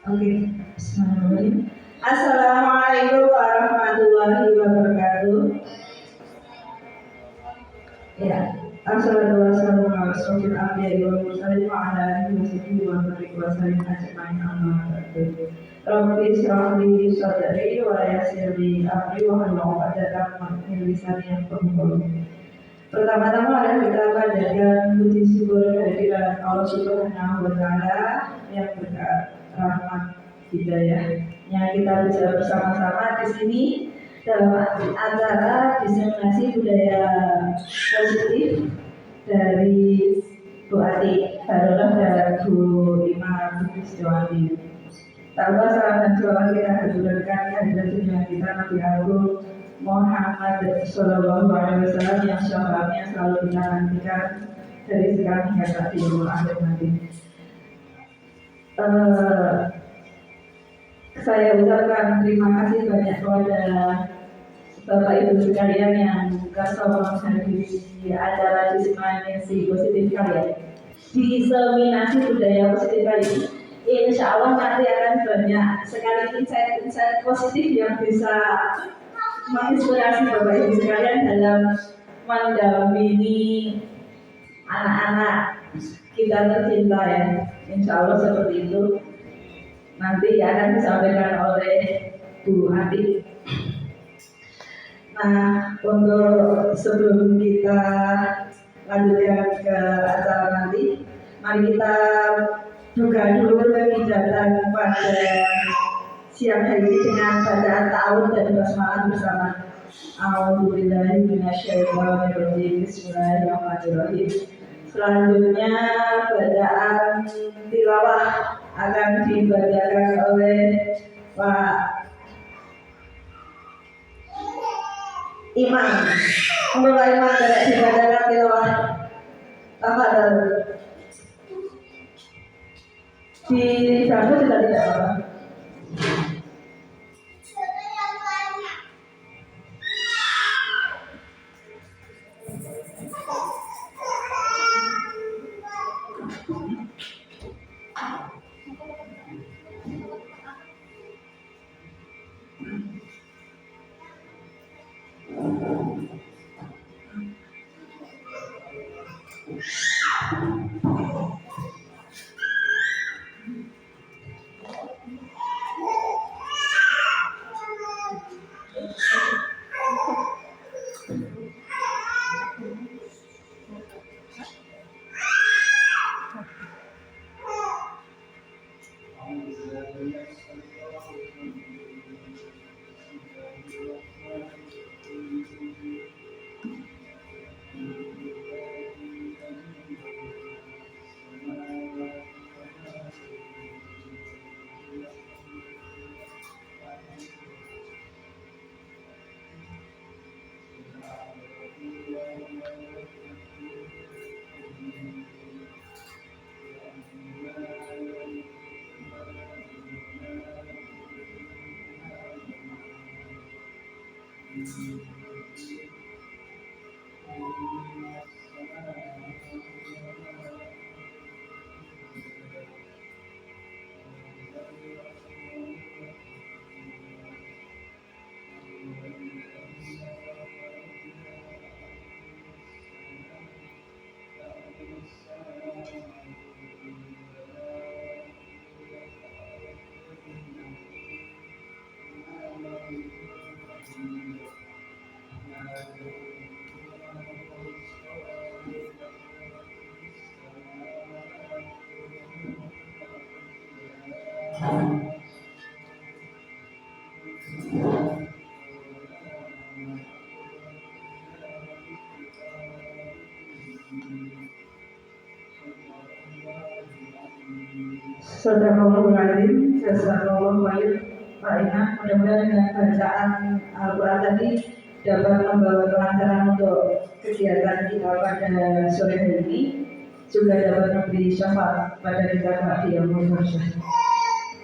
Oke, bismillahirrahmanirrahim. Assalamualaikum warahmatullahi wabarakatuh. Ya, assalamualaikum warahmatullahi wabarakatuh. Wa ala alihi wa sahbihi wa sallam ajma'in amma ba'du. Rabbi ishrah li sadri wa yassir li amri wa hlul 'uqdatam min lisani yafqahu qawli. Pertama-tama adalah kita panjatkan puji syukur kehadiran Allah Subhanahu wa Ta'ala yang berkat rahmat hidayahnya kita bisa bersama-sama di sini dalam acara diseminasi budaya positif dari Bu Ati Barolah dan Bu Imam Siswati. Tanpa salam dan selawat kita haturkan kehadiran junjungan kita Nabi Agung Muhammad Sallallahu Alaihi Wasallam yang syafaatnya selalu kita nantikan dari sekarang hingga saat di akhir nanti. Saya ucapkan terima kasih banyak kepada Bapak Ibu sekalian yang kasih menghadiri acara diseminasi positif kalian. Diseminasi budaya positif kali ini, insya Allah nanti akan banyak sekali insight positif yang bisa menginspirasi Bapak Ibu sekalian dalam mendampingi anak-anak kita tercinta ya. Insya Allah seperti itu nanti akan disampaikan oleh Bu Ati. Nah, untuk sebelum kita lanjutkan ke acara nanti, mari kita buka dulu kegiatan pada siang hari ini dengan bacaan ta'awud dan basmalah bersama. A'udzubillahi minasyaitonirrajim. Bismillahirrahmanirrahim. Selanjutnya bacaan tilawah akan dibacakan oleh Pak Imam. Mulai Imam tidak dibacakan tilawah. Tafadhol. Di dapur juga tidak apa-apa. Sadaqallahul jazakallahu khairan Pak Ina. Mudah-mudahan dengan bacaan Al-Quran tadi dapat membawa kelancaran untuk kegiatan kita pada sore hari ini, juga dapat memberi syafaat pada kita Pak di Yaumul Mahsyar.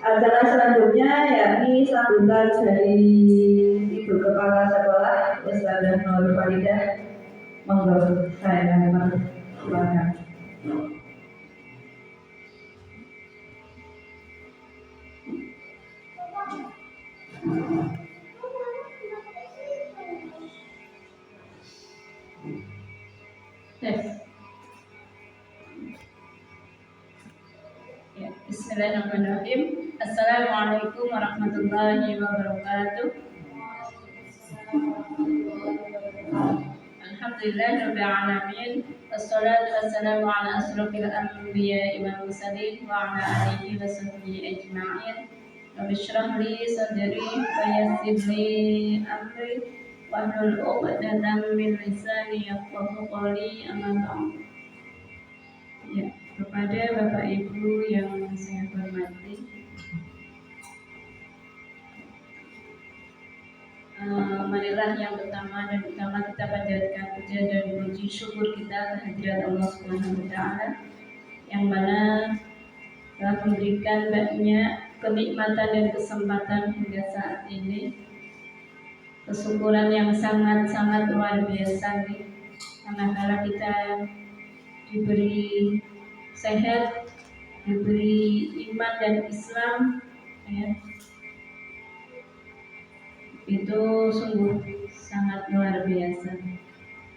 Acara selanjutnya yakni sambutan dari Ibu Kepala Sekolah Ustazah Nur Faridah. Monggo saya silakan. Ya, Bismillahirrahmanirrahim. Assalamualaikum warahmatullahi wabarakatuh. Alhamdulillah alamin. Wassalatu wassalamu ala asrofil anbiya'i wal mursalin wa ala alihi wa sahbihi ajma'in. Rabbi shrah li sadri wa yassir li amri wahlul 'uqdatam min lisani yafqahu qawli, amma ba'd. Ya, kepada Bapak Ibu yang saya hormati, marilah yang pertama dan utama kita panjatkan puja dan puji syukur kita kehadirat Allah Subhanahu wa taala yang mana telah memberikan banyak kenikmatan dan kesempatan hingga saat ini. Kesyukuran yang sangat-sangat luar biasa nih, karena kita diberi sehat, diberi iman dan Islam, ya. Itu sungguh sangat luar biasa.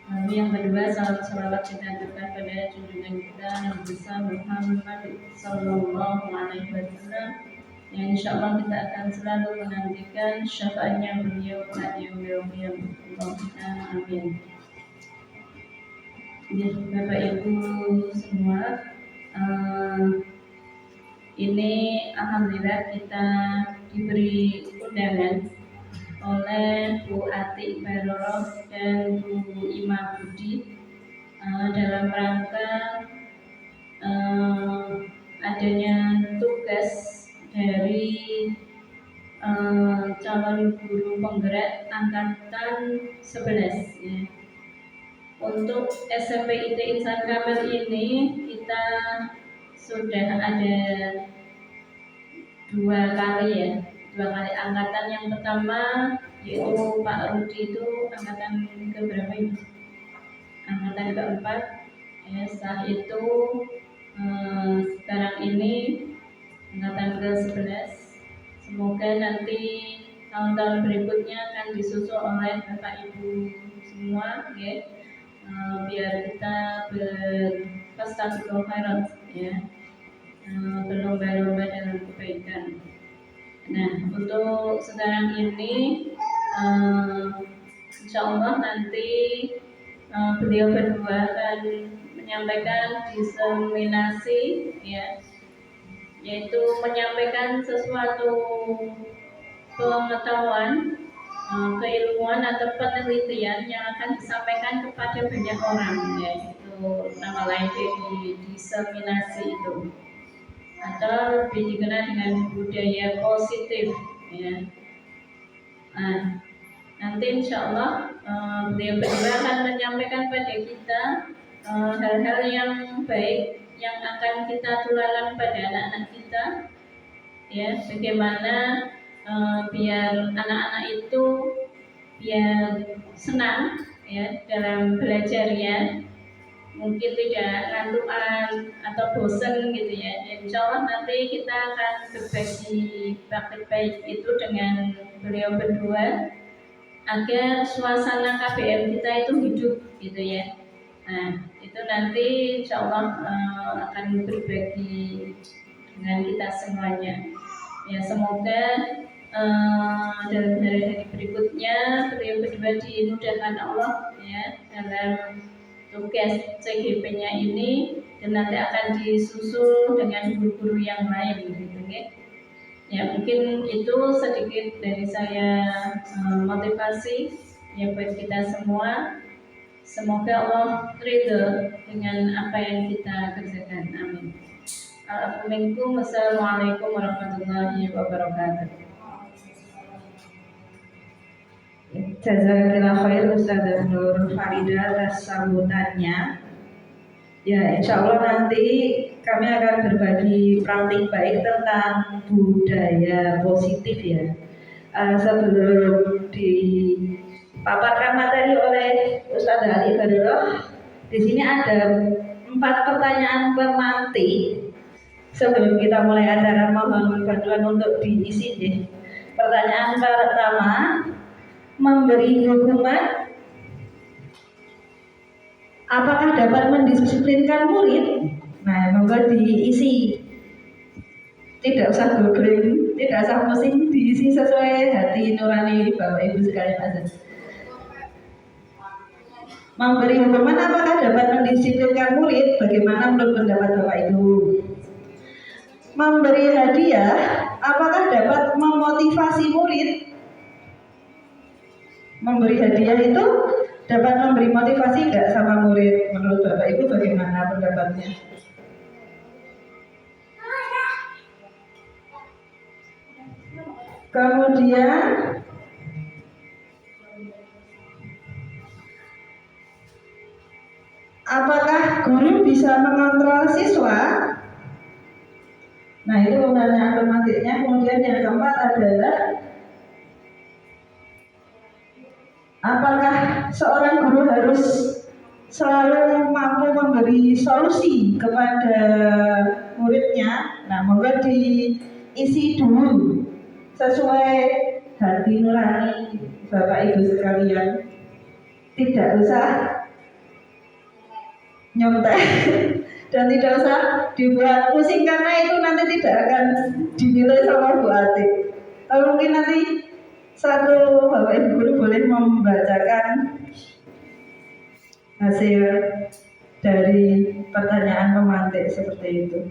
Lalu yang kedua, salawat kita aturkan pada junjungan kita Nabi besar Muhammad Sallallahu Alaihi Wasallam, yang insya Allah kita akan selalu menantikan syafaatnya beliau pada yaumil qiyamah. Amin. Bapak Ibu semua, ini alhamdulillah kita diberi undangan oleh Bu Ati Baroroh dan Bu Ima Budi dalam rangka adanya tugas dari calon guru penggerak angkatan 11 ya. Untuk SMP IT Insan Kamil ini kita sudah ada dua kali angkatan. Yang pertama yaitu Pak Rudi, itu angkatan keberapa ini? Angkatan keempat ya. Setelah itu sekarang ini angkatan ke-11. Semoga nanti tahun-tahun berikutnya akan disusul oleh Bapak Ibu semua ya. Biar kita berprestasi khairat ya, berlomba-lomba dalam kebaikan. Nah, untuk sekarang ini insya Allah nanti beliau berdua akan menyampaikan diseminasi ya, yaitu menyampaikan sesuatu pengetahuan, keilmuan atau penelitian yang akan disampaikan kepada banyak orang ya. Itu nama lain dari diseminasi itu, atau lebih dikenal dengan budaya positif ya. Nanti insya Allah beliau berdua akan menyampaikan pada kita hal-hal yang baik yang akan kita tularkan pada anak-anak kita ya, bagaimana biar anak-anak itu biar senang ya dalam belajarnya, mungkin tidak ngantukan atau bosan gitu ya. Insya Allah nanti kita akan berbagi praktik baik itu dengan beliau berdua agar suasana KBM kita itu hidup gitu ya. Nah, itu nanti insya Allah akan berbagi dengan kita semuanya ya. Semoga dalam hari-hari berikutnya beliau berdua dimudahkan Allah ya dalam tugas CGP-nya ini, dan nanti akan disusul dengan guru-guru yang lain gitu ya. Ya, mungkin itu sedikit dari saya motivasi ya buat kita semua. Semoga Allah ridho dengan apa yang kita kerjakan. Amin. Assalamualaikum warahmatullahi wabarakatuh. Jazakallah khair Ustazah Nur Farida atas sambutannya. Ya, insya Allah nanti kami akan berbagi praktik baik tentang budaya positif ya. Sebelum dipaparkan materi oleh Ustazah Ali Baroroh, di sini ada 4 pertanyaan pemantik. Sebelum kita mulai acara, mohon bantuan untuk diisi deh. Pertanyaan pertama, memberi hukuman apakah dapat mendisiplinkan murid? Nah, monggo diisi. Tidak usah googling, tidak usah pusing, diisi sesuai hati nurani Bapak Ibu sekalian aja. Memberi hukuman apakah dapat mendisiplinkan murid? Bagaimana menurut pendapat Bapak Ibu? Memberi hadiah apakah dapat memotivasi murid? Memberi hadiah itu dapat memberi motivasi enggak sama murid? Menurut Bapak Ibu bagaimana pendapatnya? Kemudian apakah guru bisa mengontrol siswa? Nah, itu pertanyaan romantiknya. Kemudian yang keempat adalah apakah seorang guru harus selalu mampu memberi solusi kepada muridnya? Nah, monggo diisi dulu sesuai hati nurani Bapak Ibu sekalian. Tidak usah nyontek dan tidak usah dibuat pusing karena itu nanti tidak akan dinilai sama Bu Atik. Mungkin nanti satu Bapak Ibu guru boleh membacakan hasil dari pertanyaan pemantik seperti itu.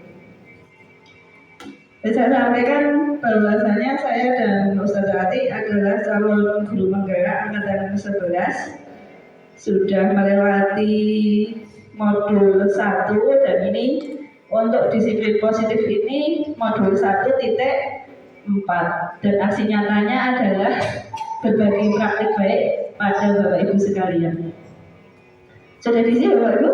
Saya sampaikan bahwasanya saya dan Ustaz Atik adalah calon guru penggerak angkatan 11, sudah melewati modul 1 dan ini untuk disiplin positif ini modul 1.4 dan aksi nyatanya adalah berbagi praktik baik pada Bapak Ibu sekalian. Sudah diisi Bapak Ibu?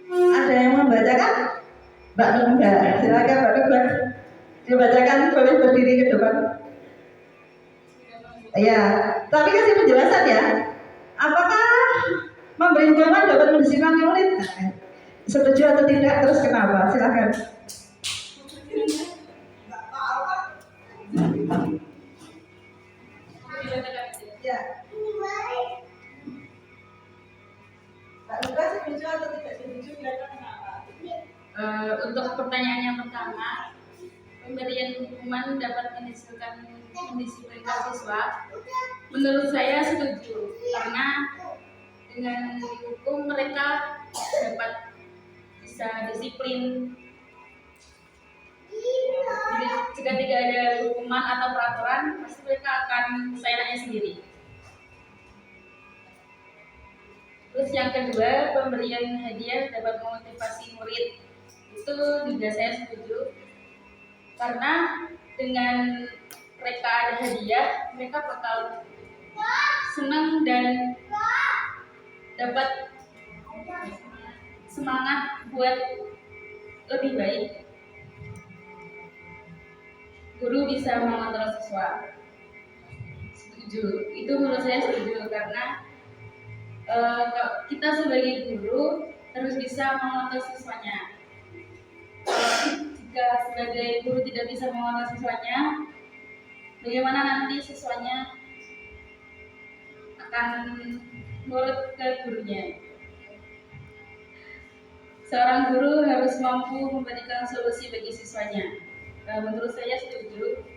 Ada yang membacakan? Mbak Nungga, silakan Mbak Nungga. Dibacakan, boleh berdiri ke depan. Ya, tapi kasih penjelasan ya. Apakah memberi hukuman dapat mendisiplinkan murid? Setuju atau tidak? Terus kenapa? Silakan. Ya. Mbak Nungga setuju atau tidak setuju? Untuk pertanyaan yang pertama, pemberian hukuman dapat mendisiplinkan siswa. Menurut saya setuju, karena dengan dihukum mereka dapat bisa disiplin. Jadi jika tidak ada hukuman atau peraturan, pasti mereka akan seenaknya sendiri. Terus yang kedua, pemberian hadiah dapat memotivasi murid. Itu juga saya setuju, karena dengan mereka ada hadiah, mereka bakal senang dan dapat semangat buat lebih baik. Guru bisa mengontrol siswa. Setuju, itu menurut saya setuju, karena kita sebagai guru harus bisa mengontrol siswanya. Jika sebagai guru tidak bisa mengontrol siswanya, bagaimana nanti siswanya akan nurut ke gurunya? Seorang guru harus mampu memberikan solusi bagi siswanya. Menurut saya setuju,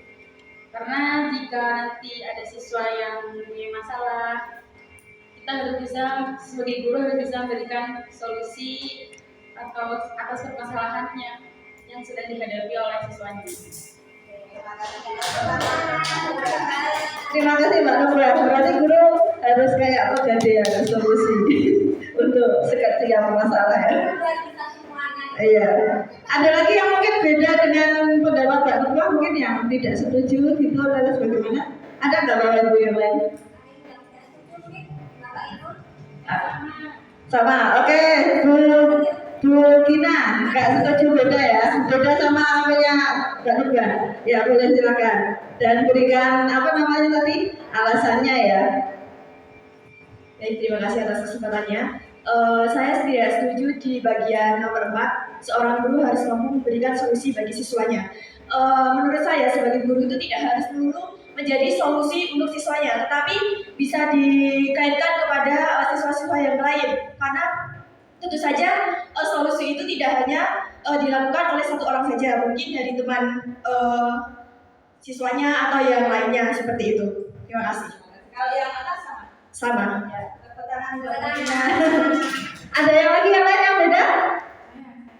karena jika nanti ada siswa yang punya masalah, kita harus bisa, sebagai guru harus bisa memberikan solusi atau atas permasalahannya yang sedang dihadapi oleh siswanya. Terima kasih Mbak Nura. Berarti guru harus kayak apa jadi ada solusi untuk setiap masalah ya. Iya. Ada lagi yang mungkin beda dengan pendapat Mbak Ketua, mungkin yang tidak setuju gitu lalu bagaimana? Ada nggak Bapak Ibu yang lain? Sama, oke. Bu Gina, nggak setuju beda ya? Beda sama yang Mbak Nuga. Ya boleh silakan. Dan berikan apa namanya tadi alasannya ya. Baik, terima kasih atas kesempatannya. Saya tidak setuju di bagian nomor 4, seorang guru harus mampu memberikan solusi bagi siswanya. Menurut saya sebagai guru itu tidak harus melulu menjadi solusi untuk siswanya, tetapi bisa dikaitkan kepada siswa-siswa yang lain. Karena tentu saja solusi itu tidak hanya dilakukan oleh satu orang saja, mungkin dari teman siswanya atau yang lainnya seperti itu. Terima kasih. Kalau yang atas Sama. ya, ada yang lagi yang lain yang beda?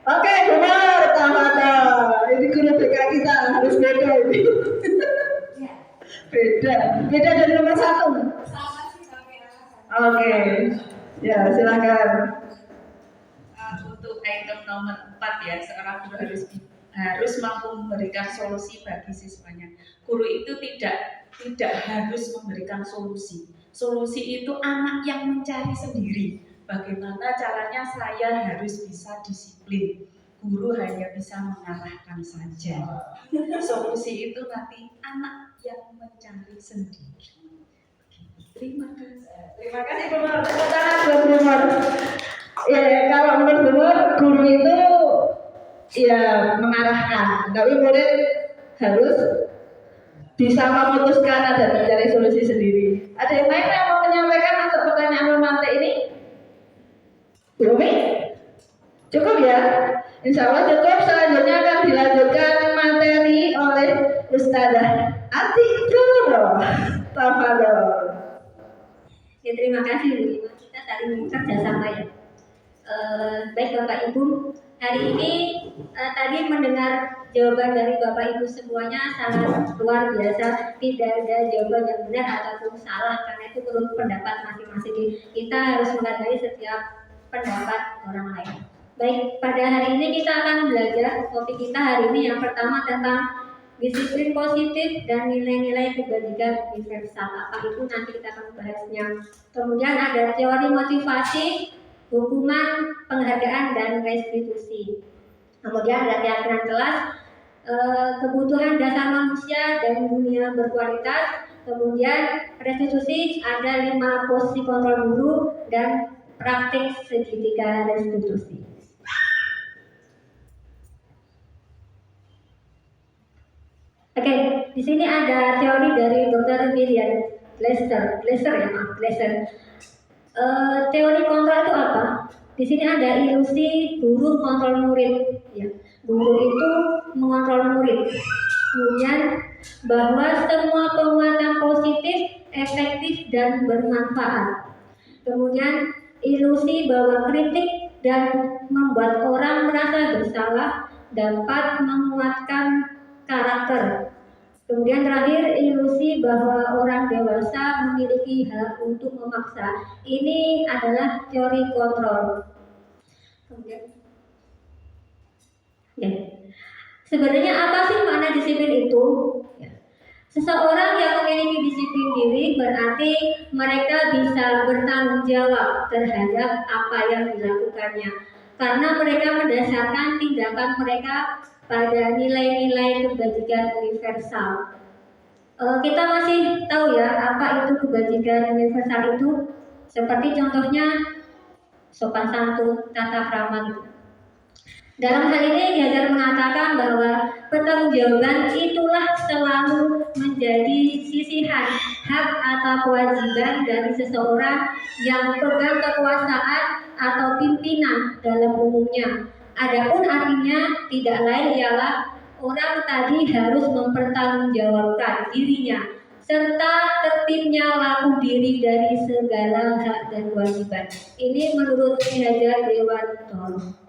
Oke, benar, Tamata. Ini guru BK kita harus beda ini. Beda dari nomor 1. Oke, ya silakan. Untuk item nomor 4 ya, seorang guru harus mampu memberikan solusi bagi siswanya. Guru itu tidak harus memberikan solusi. Solusi itu anak yang mencari sendiri. Bagaimana caranya saya harus bisa disiplin. Guru hanya bisa mengarahkan saja. Solusi itu nanti anak yang mencari sendiri. Terima kasih. Terima kasih Bumur. Tepuk tangan buat Bumur. Ya, kalau menurut Bumur, guru itu ya mengarahkan, tapi murid harus bisa memutuskan dan mencari solusi sendiri. Ada yang lain yang mau menyampaikan untuk pertanyaan Romante ini? Belum? Cukup ya? Insya Allah cukup. Selanjutnya akan dilanjutkan materi oleh Ustazah Ati Dulu. Tafadhol. Ya, terima kasih Bu. Kita saling kerjasama ya. Baik Bapak Ibu, hari ini tadi mendengar jawaban dari Bapak Ibu semuanya sangat luar biasa. Tidak ada jawaban yang benar ataupun salah, karena itu menurut pendapat masing-masing. Kita harus menghargai setiap pendapat orang lain. Baik, pada hari ini kita akan belajar topik kita hari ini yang pertama tentang disiplin positif dan nilai-nilai kebajikan universal. Apa itu nanti kita akan bahasnya. Kemudian ada teori motivasi, hukuman, penghargaan, dan restitusi. Kemudian ada keyakinan kelas, kebutuhan dasar manusia dan dunia berkualitas. Kemudian restitusi ada 5 posisi kontrol guru dan praktik segitiga restitusi. Oke, di sini ada teori dari Dr. William Glasser. Teori kontrol itu apa? Di sini ada ilusi guru kontrol murid. Ya, guru itu mengontrol murid. Kemudian bahwa semua penguatan positif, efektif dan bermanfaat. Kemudian ilusi bahwa kritik dan membuat orang merasa bersalah dapat menguatkan karakter. Kemudian terakhir, ilusi bahwa orang dewasa memiliki hak untuk memaksa. Ini adalah teori kontrol. Kemudian, ya. Sebenarnya apa sih makna disiplin itu? Ya. Seseorang yang memiliki disiplin diri berarti mereka bisa bertanggung jawab terhadap apa yang dilakukannya, karena mereka mendasarkan tindakan mereka pada nilai-nilai kebajikan universal. Kita masih tahu ya apa itu kebajikan universal itu, seperti contohnya sopan santun, tata krama. Dalam hal ini Diajar mengatakan bahwa pertanggungjawaban itulah selalu menjadi sisihan hak atau kewajiban dari seseorang yang pegang kekuasaan atau pimpinan dalam umumnya. Adapun artinya tidak lain ialah orang tadi harus mempertanggungjawabkan dirinya serta tertibnya laku diri dari segala hak dan kewajiban. Ini menurut Ki Hajar Dewantoro.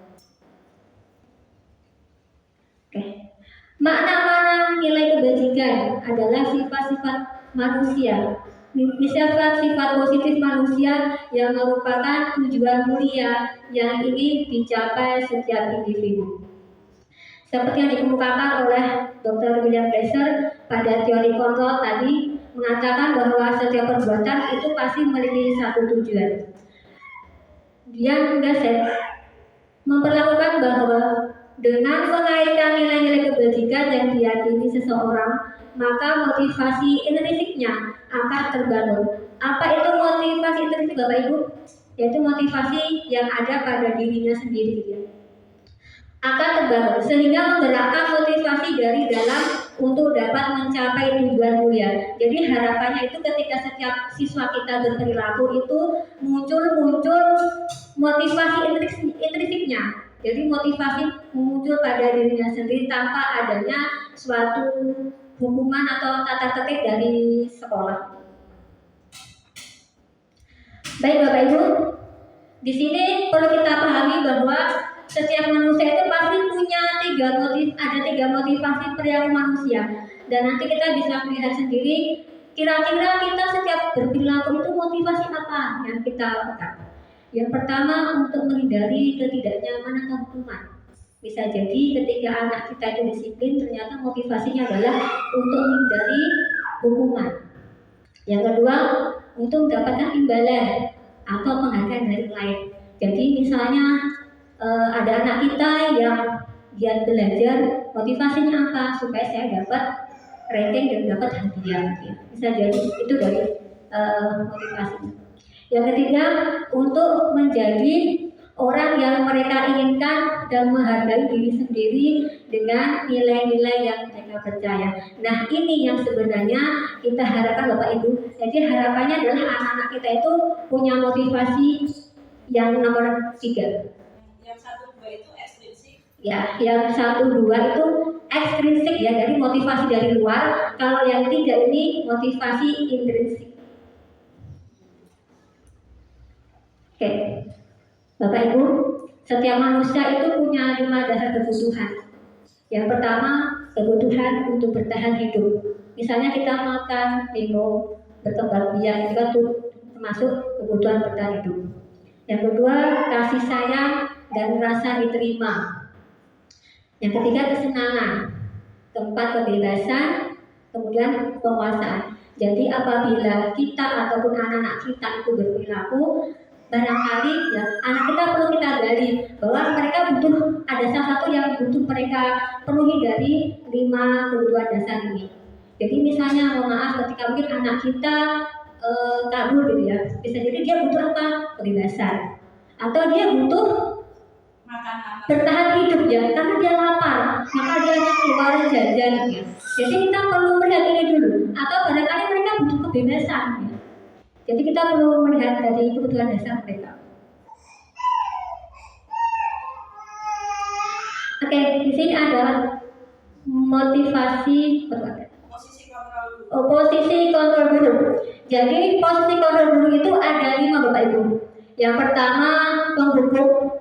Makna-makna nilai kebajikan adalah sifat-sifat manusia, sifat positif manusia yang merupakan tujuan mulia yang ingin dicapai setiap individu. seperti yang dikemukakan oleh Dr. William Glasser pada teori kontrol tadi, mengatakan bahwa setiap perbuatan itu pasti memiliki satu tujuan. Dia memperlakukan bahwa dengan mengaitkan nilai-nilai kebajikan yang diyakini seseorang, maka motivasi intrinsiknya akan terbangun. Apa itu motivasi intrinsik, Bapak Ibu? Yaitu motivasi yang ada pada dirinya sendiri, gitu ya. Akan terbangun sehingga menggerakkan motivasi dari dalam untuk dapat mencapai tujuan mulia. Jadi harapannya itu ketika setiap siswa kita berperilaku itu muncul motivasi intrinsiknya. Jadi motivasi muncul pada dirinya sendiri tanpa adanya suatu hukuman atau tata tertib dari sekolah. Baik Bapak Ibu, di sini perlu kita pahami bahwa setiap manusia itu pasti punya ada tiga motivasi perilaku manusia, dan nanti kita bisa melihat sendiri kira-kira kita setiap berperilaku itu motivasi apa yang kita lakukan. Yang pertama, untuk menghindari ketidaknyamanan atau hukuman. Bisa jadi ketika anak kita itu disiplin, ternyata motivasinya adalah untuk menghindari hukuman. Yang kedua, untuk mendapatkan imbalan atau penghargaan dari lain. Jadi misalnya ada anak kita yang giat belajar, motivasinya apa? Supaya saya dapat ranking dan dapat hadiah. Bisa jadi itu dari motivasinya. Yang ketiga, untuk menjadi orang yang mereka inginkan dan menghargai diri sendiri dengan nilai-nilai yang mereka percaya. Nah, ini yang sebenarnya kita harapkan Bapak Ibu. Jadi harapannya adalah anak-anak kita itu punya motivasi yang nomor 3. Yang 1, 2 itu ekstrinsik. Ya, yang 1, 2 itu ekstrinsik ya, dari motivasi dari luar. Kalau yang 3 ini motivasi intrinsik. Oke, Bapak Ibu, setiap manusia itu punya 5 dasar kebutuhan. Yang pertama, kebutuhan untuk bertahan hidup. Misalnya kita makan, minum, berkembang biak, itu kan termasuk kebutuhan bertahan hidup. Yang kedua, kasih sayang dan rasa diterima. Yang ketiga, kesenangan. Keempat, kebebasan. Kemudian, penguasaan. Jadi apabila kita ataupun anak-anak kita itu berperilaku, barangkali ya anak kita perlu kita gali bahwa mereka butuh, ada salah satu yang butuh mereka penuhi dari 5 kebutuhan dasar ini. Jadi misalnya, mohon maaf, ketika mungkin anak kita kabur gitu ya, bisa jadi dia butuh apa? Kebebasan, atau dia butuh bertahan hidup ya, karena dia lapar, maka dia keluar jajan ya. Jadi kita perlu melihat ini dulu, atau barangkali mereka butuh kebebasan ya. Jadi kita perlu melihat dari kebutuhan dasar mereka. Oke, di sini ada motivasi perbuatan. Posisi kontrol guru. Jadi posisi kontrol guru itu ada 5 Bapak Ibu. Yang pertama, penghukum.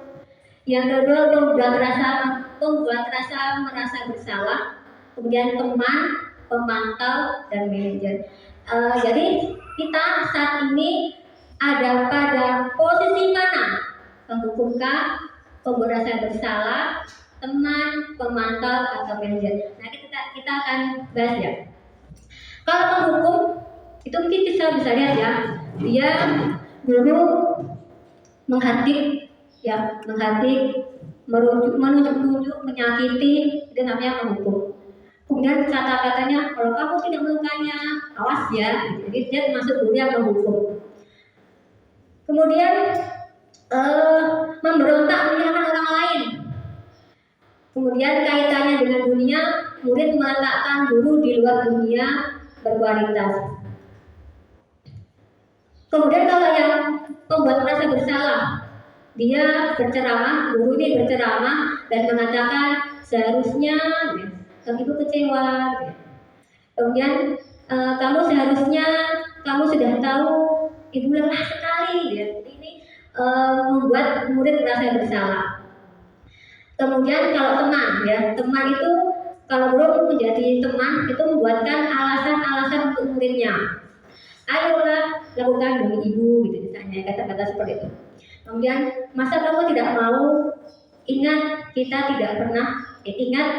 Yang kedua, membuat rasa merasa bersalah. Kemudian teman, pemantau, dan manajer. Jadi kita saat ini ada pada posisi mana? Penghukumkah, pembuat rasa bersalah, teman, pemantau, atau manajer. Nah, kita akan bahas ya. Kalau penghukum itu mungkin kita bisa lihat ya, dia dulu menghadik, menunjuk, menyakiti, itu namanya penghukum. Kemudian kata-katanya, kalau kamu tidak melukainya, awas ya. Jadi dia termasuk guru yang menghukum. Kemudian memberontak menyalahkan orang lain. Kemudian kaitannya dengan dunia, murid meletakkan guru di luar dunia berkualitas. Kemudian kalau yang pembuat merasa bersalah, dia berceramah, guru ini berceramah dan mengatakan seharusnya ibu kecewa. Kemudian kamu seharusnya kamu sudah tahu ibu lelah sekali. Ini membuat murid merasa bersalah. Kemudian kalau teman, teman itu kalau guru menjadi teman itu membuatkan alasan-alasan untuk muridnya. Ayolah lakukan demi ibu, gitu misalnya, kata-kata seperti itu. Kemudian masa kamu tidak mau? Ingat kita tidak pernah ingat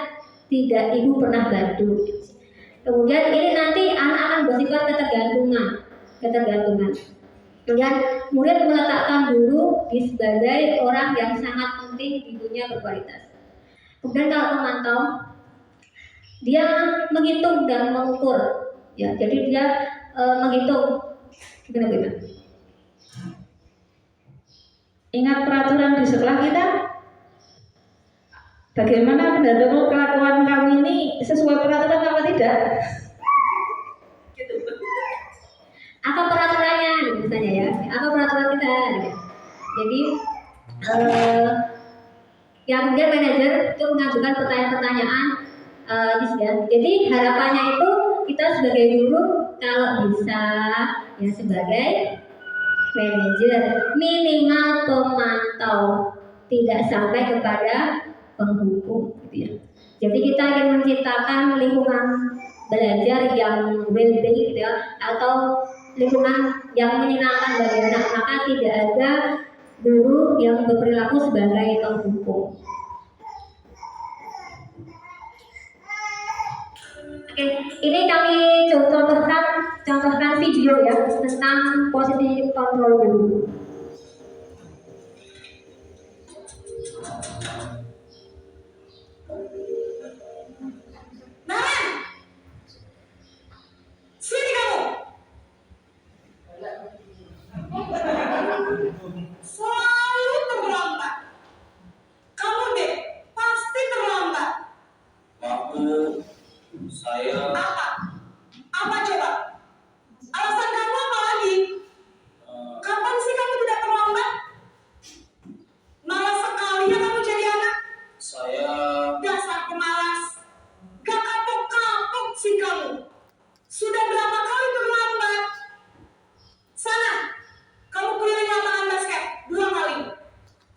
tidak ibu pernah bantu. Kemudian ini nanti anak akan bersifat ketergantungan. Kemudian murid meletakkan guru sebagai orang yang sangat penting di dunia berkualitas. Kemudian kalau memantau, dia menghitung dan mengukur, ya. Jadi dia menghitung, gimana? Ingat peraturan di sekolah kita? Bagaimana mendampingi kelakuan kamu ini sesuai peraturan apa tidak? Apa peraturannya misalnya ya? Apa peraturan kita? Jadi yang kemudian manajer itu mengajukan pertanyaan-pertanyaan jadi harapannya itu kita sebagai guru kalau bisa ya sebagai manajer minimal pemantau, tidak sampai kepada penghukum gitu ya. Jadi kita ingin menciptakan lingkungan belajar yang well-being gitu ya, atau lingkungan yang menyenangkan bagi anak, maka tidak ada guru yang berperilaku sebagai penghukum. Oke, ini kami contohkan video ya tentang posisi kontrol guru. Sini kamu. Selalu terlambat. Kamu deh pasti terlambat. Maaf Bu, saya Apa coba? Alasan kamu apa lagi? Kapan sih kamu tidak terlambat? Malas sekali ya kamu jadi anak. saya Dasar pemalas. Gak kapok-kapok sih kamu. Sudah berapa kali terlambat? Sana, kamu keliling lapangan basket 2 kali.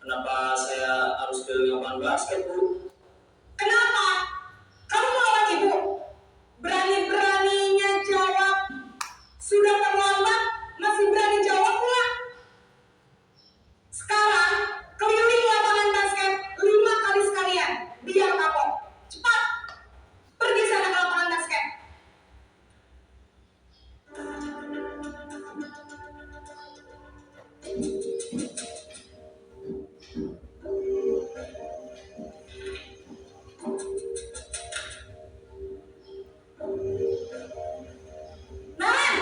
kenapa saya harus keliling lapangan basket Bu? Kenapa? Kamu lawan ibu. Berani-beraninya jawab. Sudah terlambat, masih berani jawab pula. Sekarang, keliling lapangan basket 5 kali sekalian. Biar kapok. Cepat. Pergi sana ke lapangan basket. Naren!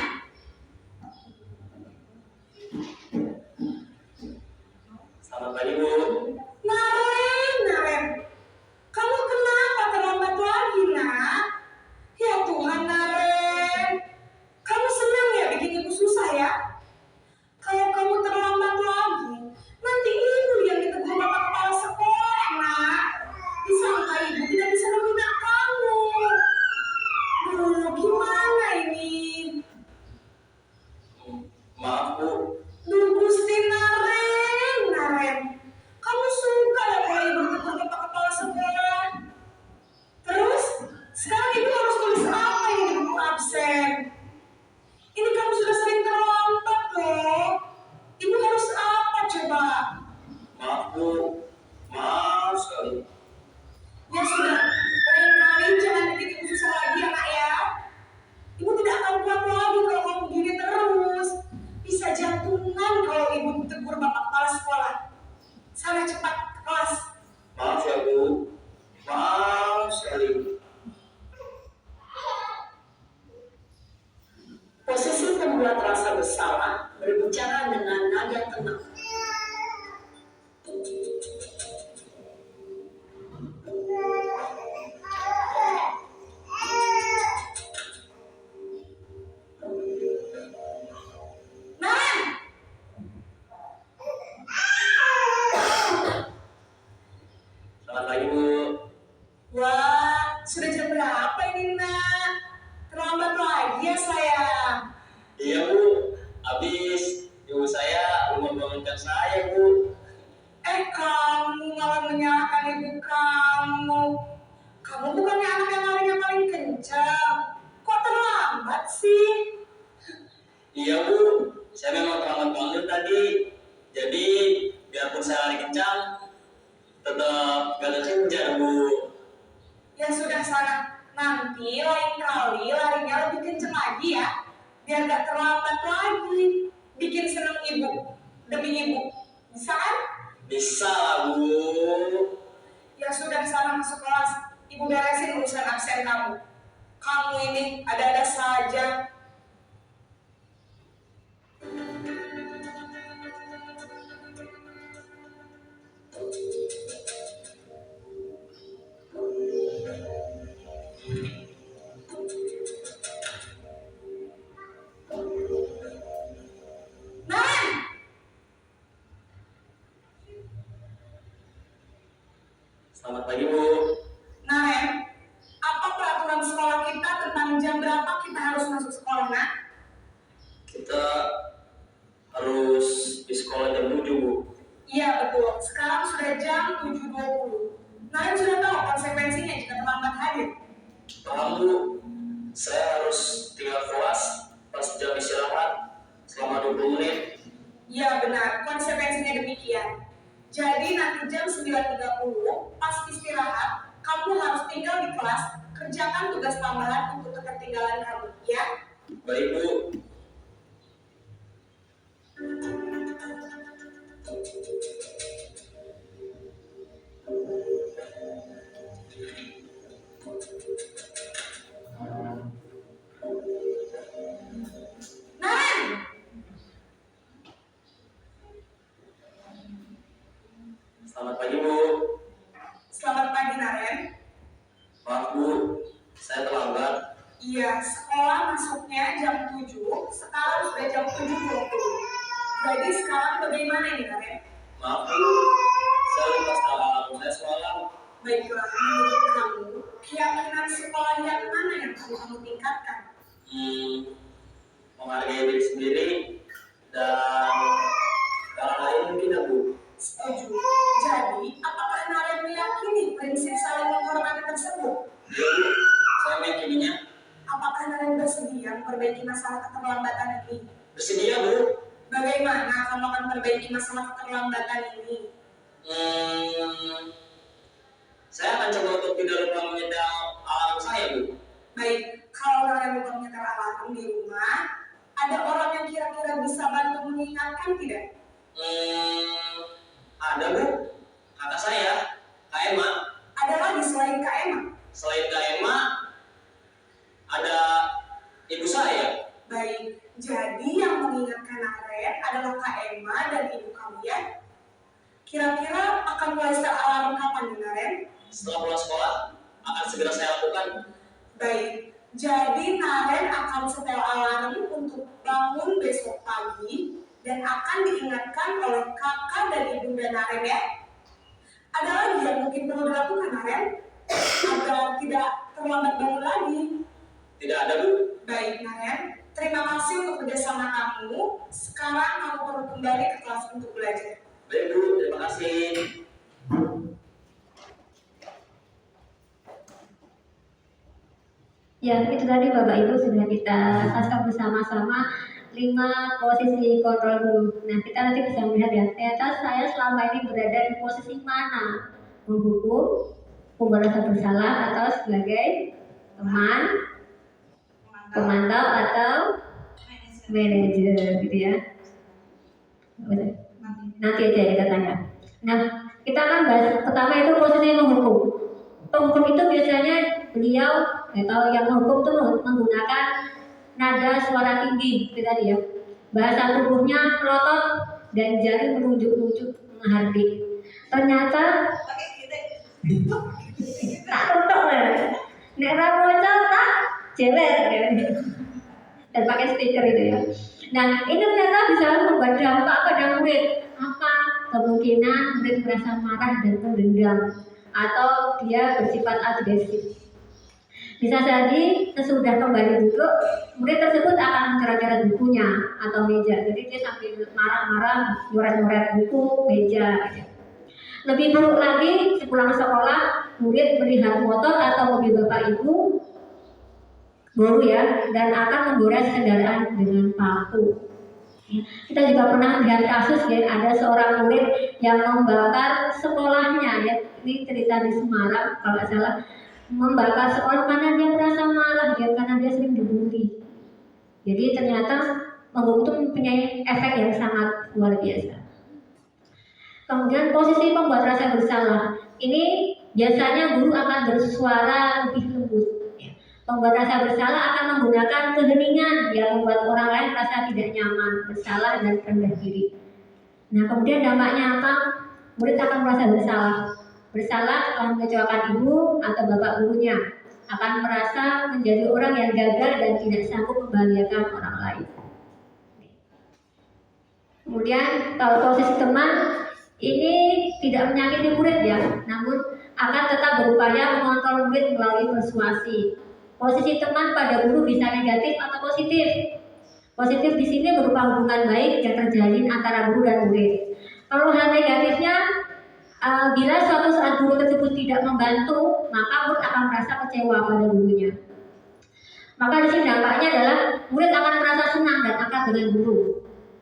Selamat pagi Bu. Naren. Kamu kenapa terlambat lagi, nak? Ya Tuhan, Naren. Kamu senang ya bikin ibu susah ya? Kalau kamu terlambat lagi, nanti ibu yang ditegur bapak kepala sekolah, nak. Disangka ibu tidak bisa membina kamu. Duh, gimana ini? Maaf Bu, Duh, Gusti Naren. Kamu suka ya kalau ibu ditegur bapak kepala sekolah? Terus, sekarang ibu harus tulis apa yang di buku absen? Ini kamu sudah sering terlambat loh. Ibu harus apa coba? maaf Bu, maaf sekali. Ya sudah, lain kali jangan bikin ibu susah lagi ya nak ya. Ibu tidak akan kuat lagi kalau kamu begini terus. Bisa jantungan kalau ibu ditegur bapak kepala sekolah. Sana cepat ke kelas. Maaf ya Bu, maaf sekali. Posisi pembuat rasa bersalah berbicara dengan nada tenang. Naren! Selamat pagi Bu. Wah, sudah jam berapa ini nak? Terlambat lagi ya sayang. Iya Bu, habis ibu saya belum membangunkan saya Bu. Kamu malah menyalahkan ibu kamu. Kamu bukannya anak yang larinya paling kencang. Kok terlambat sih? Iya Bu, saya memang terlambat bangun tadi. Jadi biarpun saya lari kencang, tetap gak terkejar Bu. Ya sudah sana, nanti lain kali larinya lebih kenceng lagi ya, biar gak terlambat lagi. Bikin seneng ibu, demi ibu. Bisa kan? Bisa lah, Bu. Ya sudah sana masuk kelas, ibu beresin urusan absen kamu. Kamu ini ada-ada saja. Naren, Selamat pagi, Bu. Naren, apa peraturan sekolah kita tentang jam berapa kita harus masuk sekolah, nak? Kita harus di sekolah jam 7, Bu. Iya betul, sekarang sudah jam 7.20. Naren sudah tahu konsekuensinya jika terlambat hadir. Paham, Bu. Saya harus tinggal kelas pas jam istirahat selama 20 menit. Iya benar, konsekuensinya demikian. Jadi nanti jam 9.30 pas istirahat, kamu harus tinggal di kelas, kerjakan tugas tambahan untuk ketertinggalan kamu, ya? Baik, Bu. Naren, Selamat pagi, Bu. selamat pagi Naren. Maaf, Bu. Saya terlambat. Iya, sekolah masuknya jam 7, sekarang sudah jam 7.20. Jadi sekarang bagaimana ini Naren? Maaf, Bu. Saya lupa salah. Saya semalam. Baiklah, menurut kamu, keyakinan sekolah yang mana yang perlu kamu tingkatkan? Menghargai diri sendiri dan hal lain mungkin ya, Bu. Setuju. Jadi, apakah Naren meyakini prinsip saling menghormati tersebut? Ya, Bu. Saya meyakininya. Apakah Naren bersedia memperbaiki masalah keterlambatan ini? Bersedia, Bu. Bagaimana kamu akan memperbaiki masalah keterlambatan ini? Saya akan coba untuk tidak lupa menyetel alarm saya, Bu. Baik, kalau Naren lupa menyetel alarm di rumah, ada orang yang kira-kira bisa bantu mengingatkan tidak? Ada, Bu. Kakak saya, Kak Emma. Ada lagi selain Kak Emma? Selain Kak Emma, ada ibu saya. Baik, jadi yang mengingatkan Naren adalah Kak Emma dan ibu kamu ya? Kira-kira akan mulai setel alarm kapan nih Naren? Setelah pulang sekolah, akan segera saya lakukan. Baik, jadi Naren akan setel alarm untuk bangun besok pagi dan akan diingatkan oleh kakak dan ibunda Naren ya. Ada lagi yang mungkin perlu dilakukan Naren agar tidak terlambat bangun lagi. Tidak ada, Bu. Baik Naren, terima kasih untuk kerjasama kamu. Sekarang kamu perlu kembali ke kelas untuk belajar. Baik, Bu. Terima kasih. Ya, itu tadi Bapak Ibu sudah kita saksikan bersama-sama 5 posisi kontrol guru. Nah, kita nanti bisa melihat ya, ternyata saya selama ini berada di posisi mana? Menghukum, merasa bersalah, atau sebagai teman, pemantau, atau manajer gitu ya. Nanti aja kita tanya. Nah, kita akan bahas pertama itu posisi menghukum. Penghukum itu biasanya beliau atau yang menghukum itu menggunakan nada suara tinggi, gitu tadi ya. Bahasa tubuhnya melotot dan jari menunjuk-nunjuk menghardik. Ternyata tak tutup ya. Nek ra bocah tak jewer ya. Dan pakai stiker itu ya. Nah, ini ternyata bisa membuat dampak pada murid. Apa? Kemungkinan murid merasa marah dan pendendam atau dia bersifat agresif. Bisa jadi sesudah kembali duduk, murid tersebut akan mencoret-coret bukunya atau meja. Jadi dia sambil marah-marah nyoret-nyoret buku, meja. Lebih buruk lagi, sepulang sekolah, murid melihat motor atau mobil bapak ibu baru ya, dan akan menggores kendaraan dengan paku. Kita juga pernah melihat kasus ya, ada seorang murid yang membakar sekolahnya ya. Ini cerita di Semarang kalau nggak salah. membakar seorang karena dia merasa marah, karena dia sering dibully. Jadi ternyata menghukum itu mempunyai efek yang sangat luar biasa. Kemudian posisi pembuat rasa bersalah. Ini biasanya guru akan bersuara lebih lembut. Pembuat rasa bersalah akan menggunakan keheningan yang membuat orang lain merasa tidak nyaman, bersalah dan rendah diri. Nah, kemudian dampaknya apa? Murid akan merasa bersalah telah mengecewakan ibu atau bapak gurunya, akan merasa menjadi orang yang gagal dan tidak sanggup membahagiakan orang lain. Kemudian kalau posisi teman ini tidak menyakiti murid ya, namun akan tetap berupaya mengontrol murid melalui persuasi. Posisi teman pada guru bisa negatif atau positif. Positif di sini berupa hubungan baik yang terjalin antara guru dan murid. Kalau hal negatifnya, bila suatu saat guru tersebut tidak membantu, maka murid akan merasa kecewa pada gurunya. Maka di sini dampaknya adalah murid akan merasa senang dan akrab dengan guru.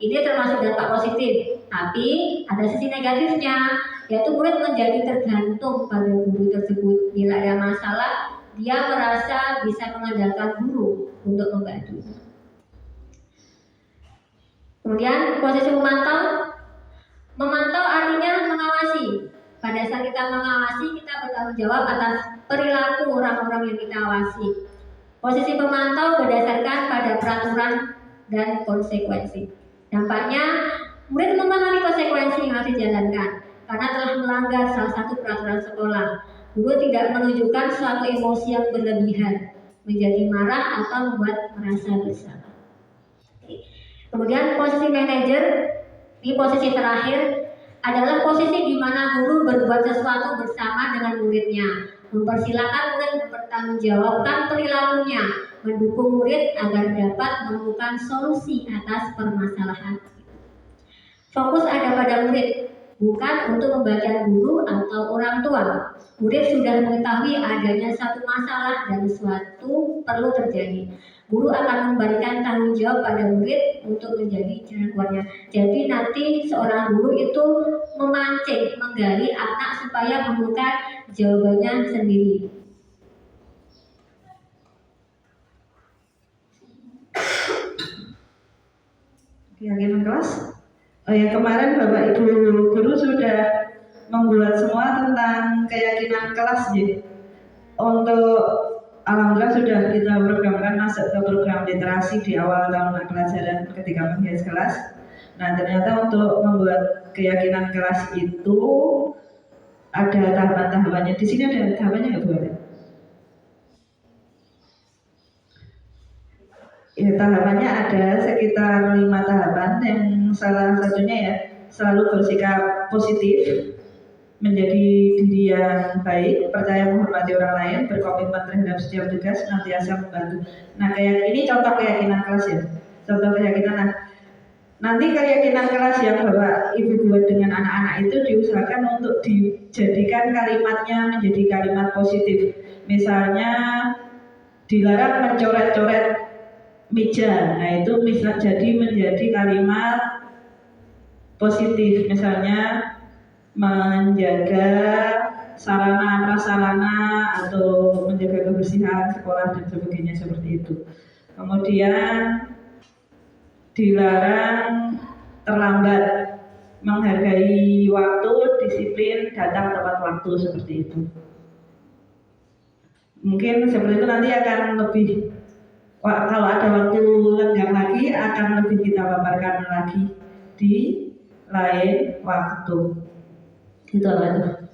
Ini termasuk dampak positif. Tapi ada sisi negatifnya, yaitu murid menjadi tergantung pada guru tersebut. Bila ada masalah, dia merasa bisa mengandalkan guru untuk membantu. Kemudian posisi memantau artinya mengawasi. Pada saat kita mengawasi, kita bertanggung jawab atas perilaku orang-orang yang kita awasi. Posisi pemantau berdasarkan pada peraturan dan konsekuensi. Dampaknya, murid memahami konsekuensi yang harus dijalankan karena telah melanggar salah satu peraturan sekolah. Guru tidak menunjukkan suatu emosi yang berlebihan, menjadi marah atau membuat merasa bersalah. Kemudian posisi manajer, di posisi terakhir adalah posisi di mana guru berbuat sesuatu bersama dengan muridnya, mempersilahkan murid mempertanggungjawabkan perilakunya, mendukung murid agar dapat menemukan solusi atas permasalahan. Fokus ada pada murid, bukan untuk membaca guru atau orang tua. Murid sudah mengetahui adanya satu masalah dan sesuatu perlu terjadi. Guru akan memberikan tanggung jawab pada murid untuk menjadi jalan keluarnya. Jadi nanti seorang guru itu memancing, menggali anak supaya menemukan jawabannya sendiri. Keyakinan kelas? Oh ya, kemarin Bapak Ibu guru sudah membuat semua tentang keyakinan kelas ya. Untuk alhamdulillah sudah kita programkan masuk ke program literasi di awal tahun pelajaran ketika menghias kelas. Nah, ternyata untuk membuat keyakinan kelas itu ada tahapan-tahapannya. Di sini ada tahapannya nggak Bu? Ya, tahapannya ada sekitar 5 tahapan. Yang salah satunya ya selalu bersikap positif, menjadi diri yang baik, percaya menghormati orang lain, berkomitmen terhadap setiap tugas, senantiasa membantu. Nah, kayak ini contoh keyakinan kelas ya. Contoh keyakinan. Nah, nanti keyakinan kelas yang Bapak Ibu buat dengan anak-anak itu diusahakan untuk dijadikan kalimatnya menjadi kalimat positif. Misalnya dilarang mencoret-coret meja. Nah, itu bisa jadi menjadi kalimat positif. Misalnya menjaga sarana prasarana atau menjaga kebersihan sekolah dan sebagainya seperti itu. Kemudian dilarang terlambat, menghargai waktu, disiplin, datang tepat waktu seperti itu. Mungkin seperti itu nanti akan lebih, kalau ada waktu lenggang lagi akan lebih kita paparkan lagi di lain waktu. Gitu aja.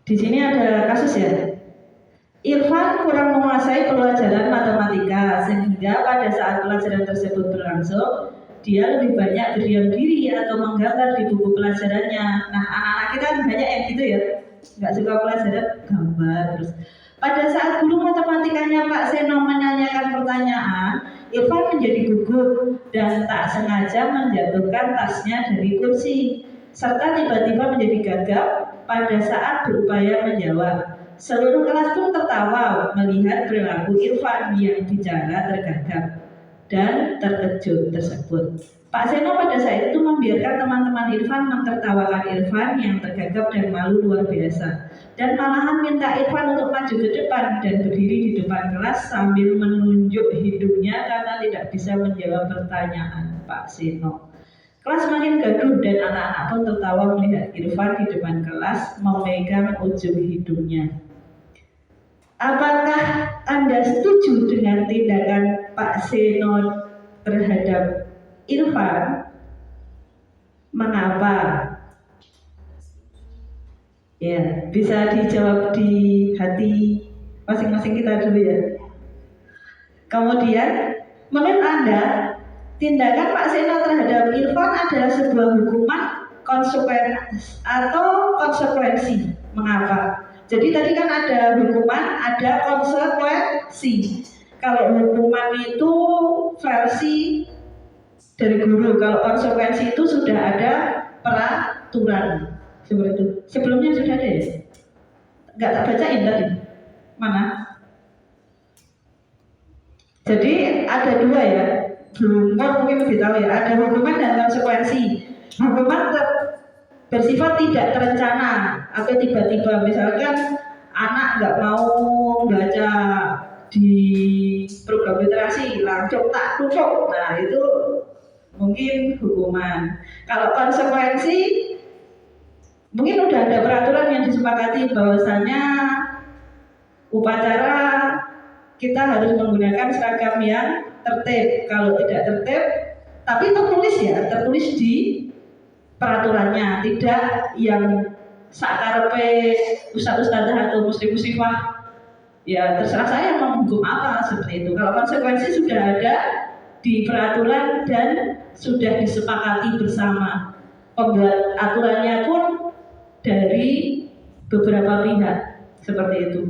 Di sini ada kasus ya. Irfan kurang menguasai pelajaran matematika sehingga pada saat pelajaran tersebut berlangsung dia lebih banyak berdiam diri atau menggambar di buku pelajarannya. Nah, anak-anak kita banyak yang gitu ya, nggak suka pelajaran gambar terus. Pada saat guru matematikanya Pak Seno menanyakan pertanyaan, Irfan menjadi gugup dan tak sengaja menjatuhkan tasnya dari kursi, serta tiba-tiba menjadi gagap pada saat berupaya menjawab. Seluruh kelas pun tertawa melihat perilaku Irfan yang bicara tergagap dan terkejut tersebut. Pak Seno pada saat itu membiarkan teman-teman Irfan mentertawakan Irfan yang tergagap dan malu luar biasa. Dan malahan minta Irfan untuk maju ke depan dan berdiri di depan kelas sambil menunjuk hidungnya karena tidak bisa menjawab pertanyaan Pak Seno. Kelas makin gaduh dan anak-anak pun tertawa melihat Irfan di depan kelas memegang ujung hidungnya. Apakah Anda setuju dengan tindakan Pak Seno terhadap Irfan? Mengapa? Ya, bisa dijawab di hati masing-masing kita dulu ya. Kemudian, menurut Anda, tindakan Pak Seno terhadap Irfan adalah sebuah hukuman konsekuensi. Mengapa? Jadi tadi kan ada hukuman, ada konsekuensi. Kalau hukuman itu versi dari guru, kalau konsekuensi itu sudah ada peraturan seperti itu. Sebelumnya sudah ada ya? Enggak tak bacain tadi. Mana? Jadi ada dua ya. Belum mungkin lebih tahu ya. Ada hukuman dan konsekuensi. Hukuman bersifat tidak terencana atau tiba-tiba, misalkan anak nggak mau baca di program literasi langsung tak tutup, nah itu mungkin hukuman. Kalau konsekuensi mungkin udah ada peraturan yang disepakati bahwasanya upacara kita harus menggunakan seragam yang tertib. Kalau tidak tertib, tapi tertulis di peraturannya, tidak yang sakarepe ustaz-ustazah atau muslim-muslimah. Ya terserah saya mau menghukum apa seperti itu. Kalau konsekuensi sudah ada di peraturan dan sudah disepakati bersama. Pembuat aturannya pun dari beberapa pihak seperti itu.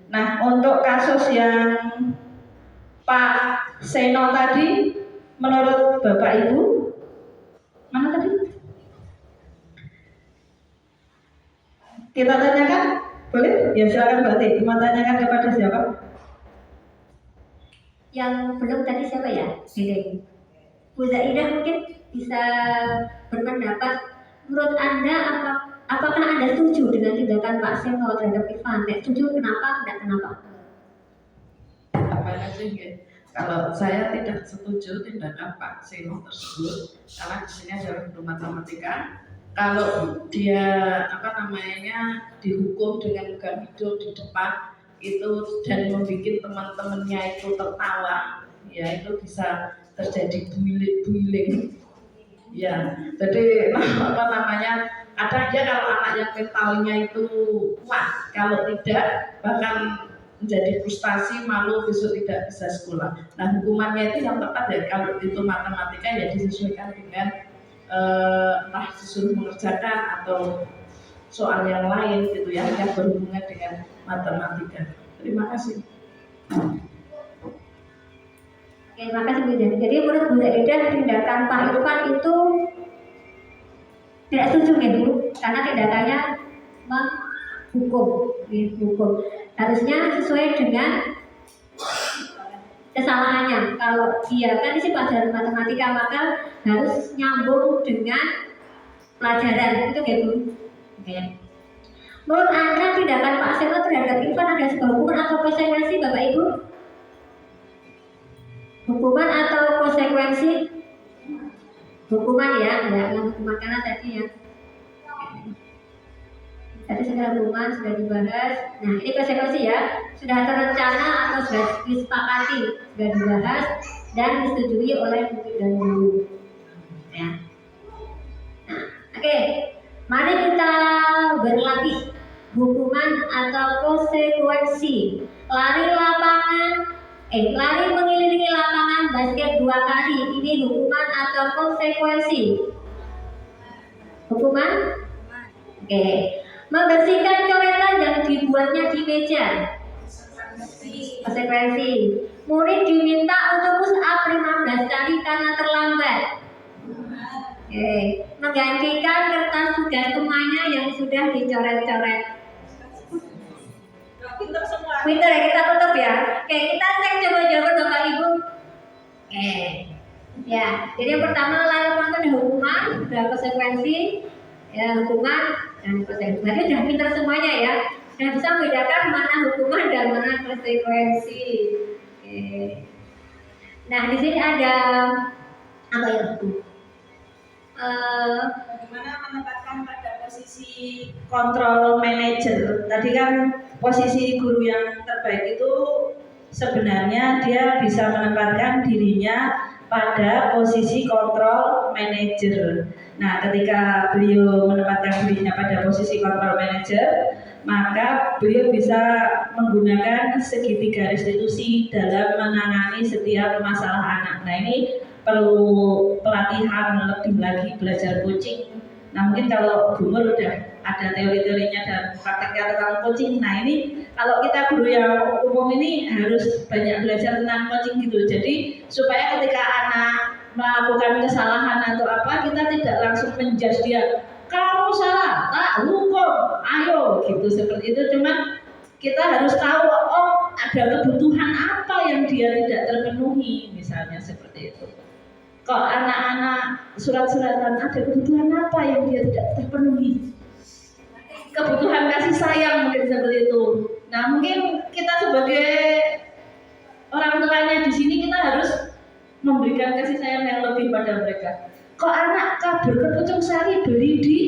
Nah, untuk kasus yang Pak Seno tadi, menurut Bapak Ibu, mana tadi? Kita tanyakan, boleh? Ya silakan Mbak Tih, mau tanyakan kepada siapa? Yang belum tadi siapa ya? Dede. Bu Zaidah mungkin bisa berpendapat. Menurut Anda apakah Anda setuju dengan tindakan Pak Seno terhadap Irfan? Setuju kenapa? Tidak kenapa? Apa aja ya? Kalau saya tidak setuju tindakan Pak Seno tersebut, karena di sini adalah guru matematika. Kalau dia dihukum dengan gam hidup di depan itu dan membuat teman-temannya itu tertawa, ya itu bisa terjadi bullying. Ya, jadi kadang ya kalau anak yang mentalnya itu kuat, kalau tidak bahkan menjadi frustasi, malu, besok tidak bisa sekolah. Nah, hukumannya itu yang tepat ya, kalau itu matematika ya disesuaikan dengan entah disuruh mengerjakan atau soal yang lain gitu ya, yang berhubungan dengan matematika. Terima kasih. Oke, terima kasih Bu Zaidah. Jadi menurut Bu Zaidah tindakan Pak Irfan itu tidak setuju ya Bu, karena tindakannya menghukum. Harusnya sesuai dengan kesalahannya. Kalau dia kan isi pelajaran matematika, maka harus nyambung dengan pelajaran itu ya Bu. Oke. Menurut Anda tindakan Pak Seno terhadap Irfan ada sebuah hukuman atau konsekuensi Bapak Ibu? Hukuman atau konsekuensi? Hukuman ya, hukuman karena tadi ya. Tadi sudah hukuman, sudah dibahas. Nah, ini konsekuensi ya. Sudah terencana atau sudah disepakati, sudah dibahas dan disetujui oleh murid dan guru. Ya. Nah, oke. Mari kita berlatih hukuman atau konsekuensi. Lari mengelilingi lapangan basket 2 kali. Ini hukuman atau konsekuensi? Hukuman? Oke. Membersihkan coretan yang dibuatnya di meja. Konsekuensi. Murid diminta untuk push up 15 kali karena terlambat. Oke. Menggantikan kertas tugas temannya yang sudah dicoret-coret. Pinter ya, kita tutup ya. Oke, kita cek coba jawaban Bapak Ibu. Oke. Ya, jadi yang pertama layak dan hukuman dan konsekuensi, ya hukuman dan konsekuensi. Berarti sudah pintar semuanya ya, sudah bisa membedakan mana hukuman dan mana konsekuensi. Oke. Nah di sini ada apa ya Bu? Bagaimana menempatkan pada posisi control manager. Tadi kan posisi guru yang terbaik itu sebenarnya dia bisa menempatkan dirinya pada posisi control manager. Nah, ketika beliau menempatkan dirinya pada posisi control manager, maka beliau bisa menggunakan segitiga restitusi dalam menangani setiap masalah anak. Nah, ini perlu pelatihan lebih lagi, belajar coaching. Nah mungkin kalau Bu Mur udah ada teori-teorinya dan prakteknya tentang coaching. Nah ini kalau kita guru yang umum ini harus banyak belajar tentang coaching gitu. Jadi supaya ketika anak melakukan kesalahan atau apa, kita tidak langsung menjudge dia, kamu salah, tak hukum, ayo gitu seperti itu. Cuman kita harus tahu, oh ada kebutuhan apa yang dia tidak terpenuhi, misalnya seperti itu. Kok anak-anak surat-suratan ada kebutuhan apa yang dia tidak terpenuhi? Kebutuhan kasih sayang mungkin seperti itu. Nah mungkin kita sebagai orang tuanya di sini kita harus memberikan kasih sayang yang lebih pada mereka. Kok anak kabur ke Pucung Sari beli di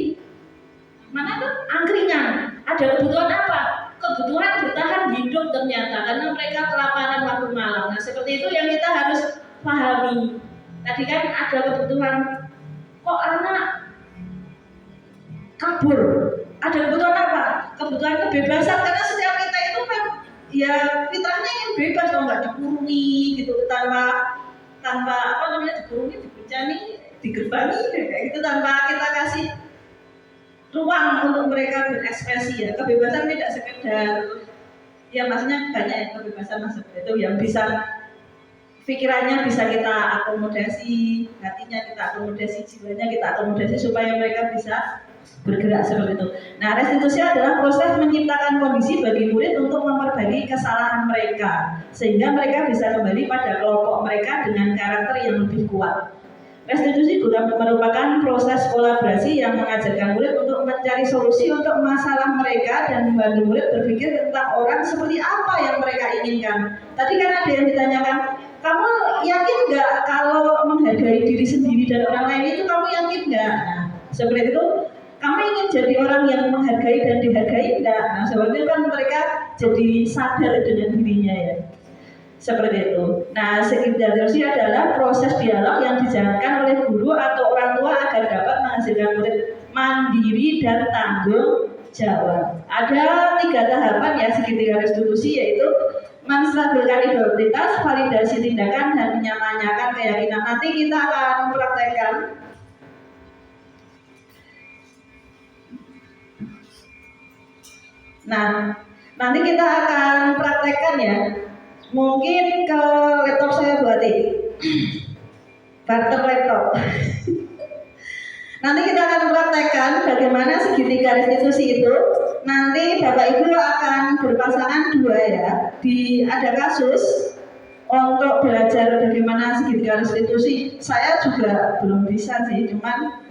mana tuh? Angkringan. Ada kebutuhan apa? Kebutuhan bertahan hidup ternyata karena mereka kelaparan waktu malam. Nah seperti itu yang kita harus pahami. Tadi kan ada kebutuhan, kok anak kabur? Ada kebutuhan apa? Kebutuhan kebebasan, karena setiap kita itu kan ya fitrahnya ingin bebas, kalau nggak dikurungi gitu, tanpa apa namanya dikurungi, dibecani, digerbangi, kayak gitu, tanpa kita kasih ruang untuk mereka berekspresi ya. Kebebasan tidak sekedar, ya maksudnya banyak kebebasan maksudnya itu yang bisa pikirannya bisa kita akomodasi, hatinya kita akomodasi, jiwanya kita akomodasi supaya mereka bisa bergerak seperti itu. Nah, restitusi adalah proses menciptakan kondisi bagi murid untuk memperbaiki kesalahan mereka sehingga mereka bisa kembali pada kelompok mereka dengan karakter yang lebih kuat. Restitusi juga merupakan proses kolaborasi yang mengajarkan murid untuk mencari solusi untuk masalah mereka dan membantu murid berpikir tentang orang seperti apa yang mereka inginkan. Tadi kan ada yang ditanyakan, kamu yakin nggak kalau menghargai diri sendiri dan orang lain itu kamu yakin nggak? Nah, seperti itu, kamu ingin jadi orang yang menghargai dan dihargai nggak? Nah, seperti itu kan mereka jadi sadar dengan dirinya ya. Seperti itu. Nah, restitusi adalah proses dialog yang dijalankan oleh guru atau orang tua agar dapat menghasilkan murid mandiri dan tanggung jawab. Ada 3 tahapan ya segitiga restitusi, yaitu menstabilkan identitas, validasi tindakan, dan menyamakan keyakinan. Nanti kita akan mempraktekkan. Nah, nanti kita akan praktekkan ya. Mungkin ke laptop saya buatin barter laptop. Nanti kita akan praktekkan bagaimana segitiga restitusi itu. Nanti Bapak Ibu akan berpasangan 2 ya. Ada kasus untuk belajar bagaimana segitiga restitusi. Saya juga belum bisa sih, cuman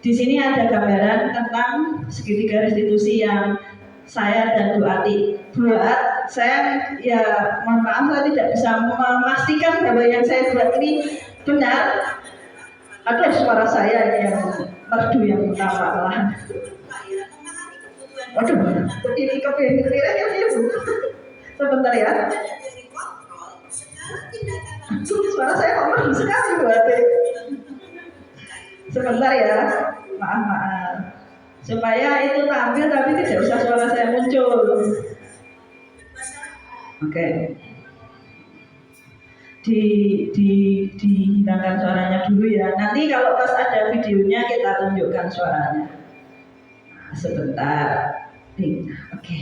di sini ada gambaran tentang segitiga restitusi yang saya dan Bu Ati buat. Saya ya mohon maaf saya tidak bisa memastikan bahwa yang saya buat ini benar. Ada suara saya ini yang merdu yang utama malahan. Waduh, ini kepikiran ya Bu. Sebentar ya. Suara saya kok merdu sekali Bu Ati. Sebentar ya, maaf. Supaya itu tampil tapi tidak usah suara saya muncul. Oke. Dihilangkan suaranya dulu ya. Nanti kalau pas ada videonya kita tunjukkan suaranya. Nah, sebentar. Oke.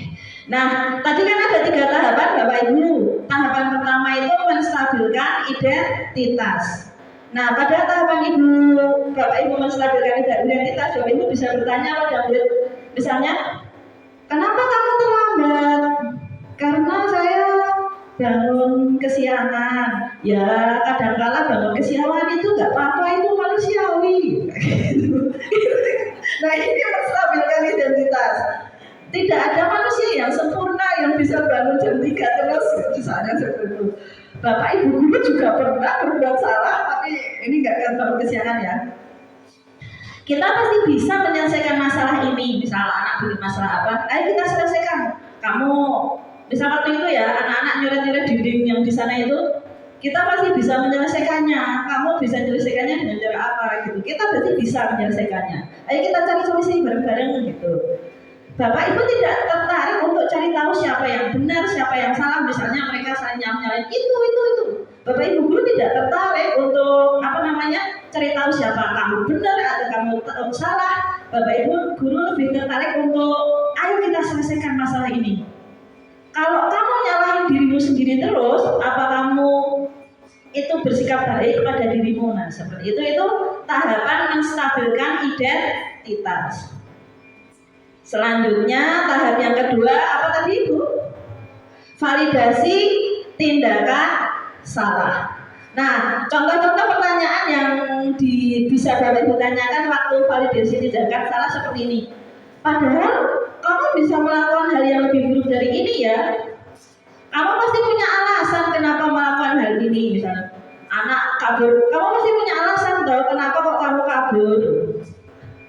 Nah, tadi kan ada 3 tahapan Bapak Ibu. Tahapan pertama itu menstabilkan identitas. Nah, pada tahapan Bapak Ibu menstabilkan identitas, Bapak Ibu bisa bertanya pada murid, misalnya, kenapa kamu terlambat? Karena saya bangun kesiangan. Ya kadang-kala bangun kesiangan itu nggak apa-apa, itu manusiawi. Nah ini menstabilkan identitas. Tidak ada manusia yang sempurna yang bisa bangun jam 3 terus, misalnya seperti itu. Bapak Ibu guru juga pernah berbuat salah, tapi ini nggak akan bangun kesiangan ya. Kita pasti bisa menyelesaikan masalah ini. Misalnya anak bikin masalah apa, ayo kita selesaikan. Kamu, misal waktu itu ya, anak-anak nyoret-nyoret dinding yang di sana itu, kita pasti bisa menyelesaikannya. Kamu bisa menyelesaikannya dengan cara apa gitu. Kita pasti bisa menyelesaikannya. Ayo kita cari solusi bareng-bareng gitu. Bapak Ibu tidak tertarik untuk cari tahu siapa yang benar, siapa yang salah. Misalnya mereka saling nyalain itu. Bapak Ibu guru tidak tertarik untuk cari tahu siapa kamu benar atau kamu salah. Bapak Ibu guru lebih tertarik untuk ayo kita selesaikan masalah ini. Kalau kamu nyalahin dirimu sendiri terus, apa kamu itu bersikap baik pada dirimu? Nah seperti itu tahapan menstabilkan identitas. Selanjutnya tahap yang kedua apa tadi Bu? Validasi tindakan salah. Nah contoh-contoh pertanyaan yang bisa Bapak Ibu tanyakan waktu validasi tindakan salah seperti ini. Padahal kamu bisa melakukan hal yang lebih buruk dari ini ya. Kamu pasti punya alasan kenapa melakukan hal ini. Misalnya anak kabur, kamu pasti punya alasan tahu kenapa kok kamu kabur.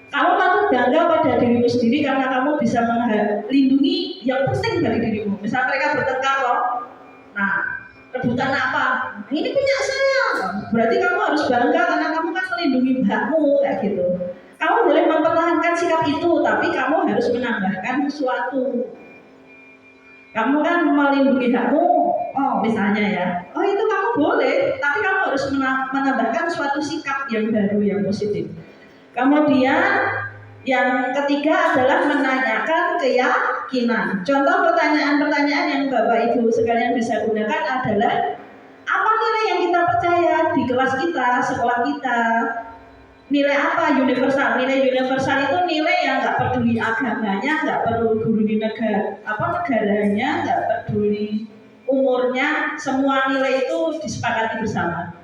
Kamu patut bangga pada dirimu sendiri karena kamu bisa melindungi yang penting bagi dirimu. Misal mereka bertengkar loh, nah rebutan apa? Ini punya saya. Berarti kamu harus bangga karena kamu kan melindungi hakmu kayak gitu. Kamu boleh mempertahankan sikap itu, tapi kamu harus menambahkan sesuatu. Kamu kan melindungi hakmu, oh misalnya ya, oh itu kamu boleh, tapi kamu harus menambahkan suatu sikap yang baru yang positif. Kemudian yang ketiga adalah menanyakan keyakinan. Contoh pertanyaan-pertanyaan yang Bapak Ibu sekalian bisa gunakan adalah apa nilai yang kita percaya di kelas kita, sekolah kita. Nilai apa? Universal. Nilai universal itu nilai yang nggak peduli agamanya, nggak peduli negaranya, nggak peduli umurnya. Semua nilai itu disepakati bersama.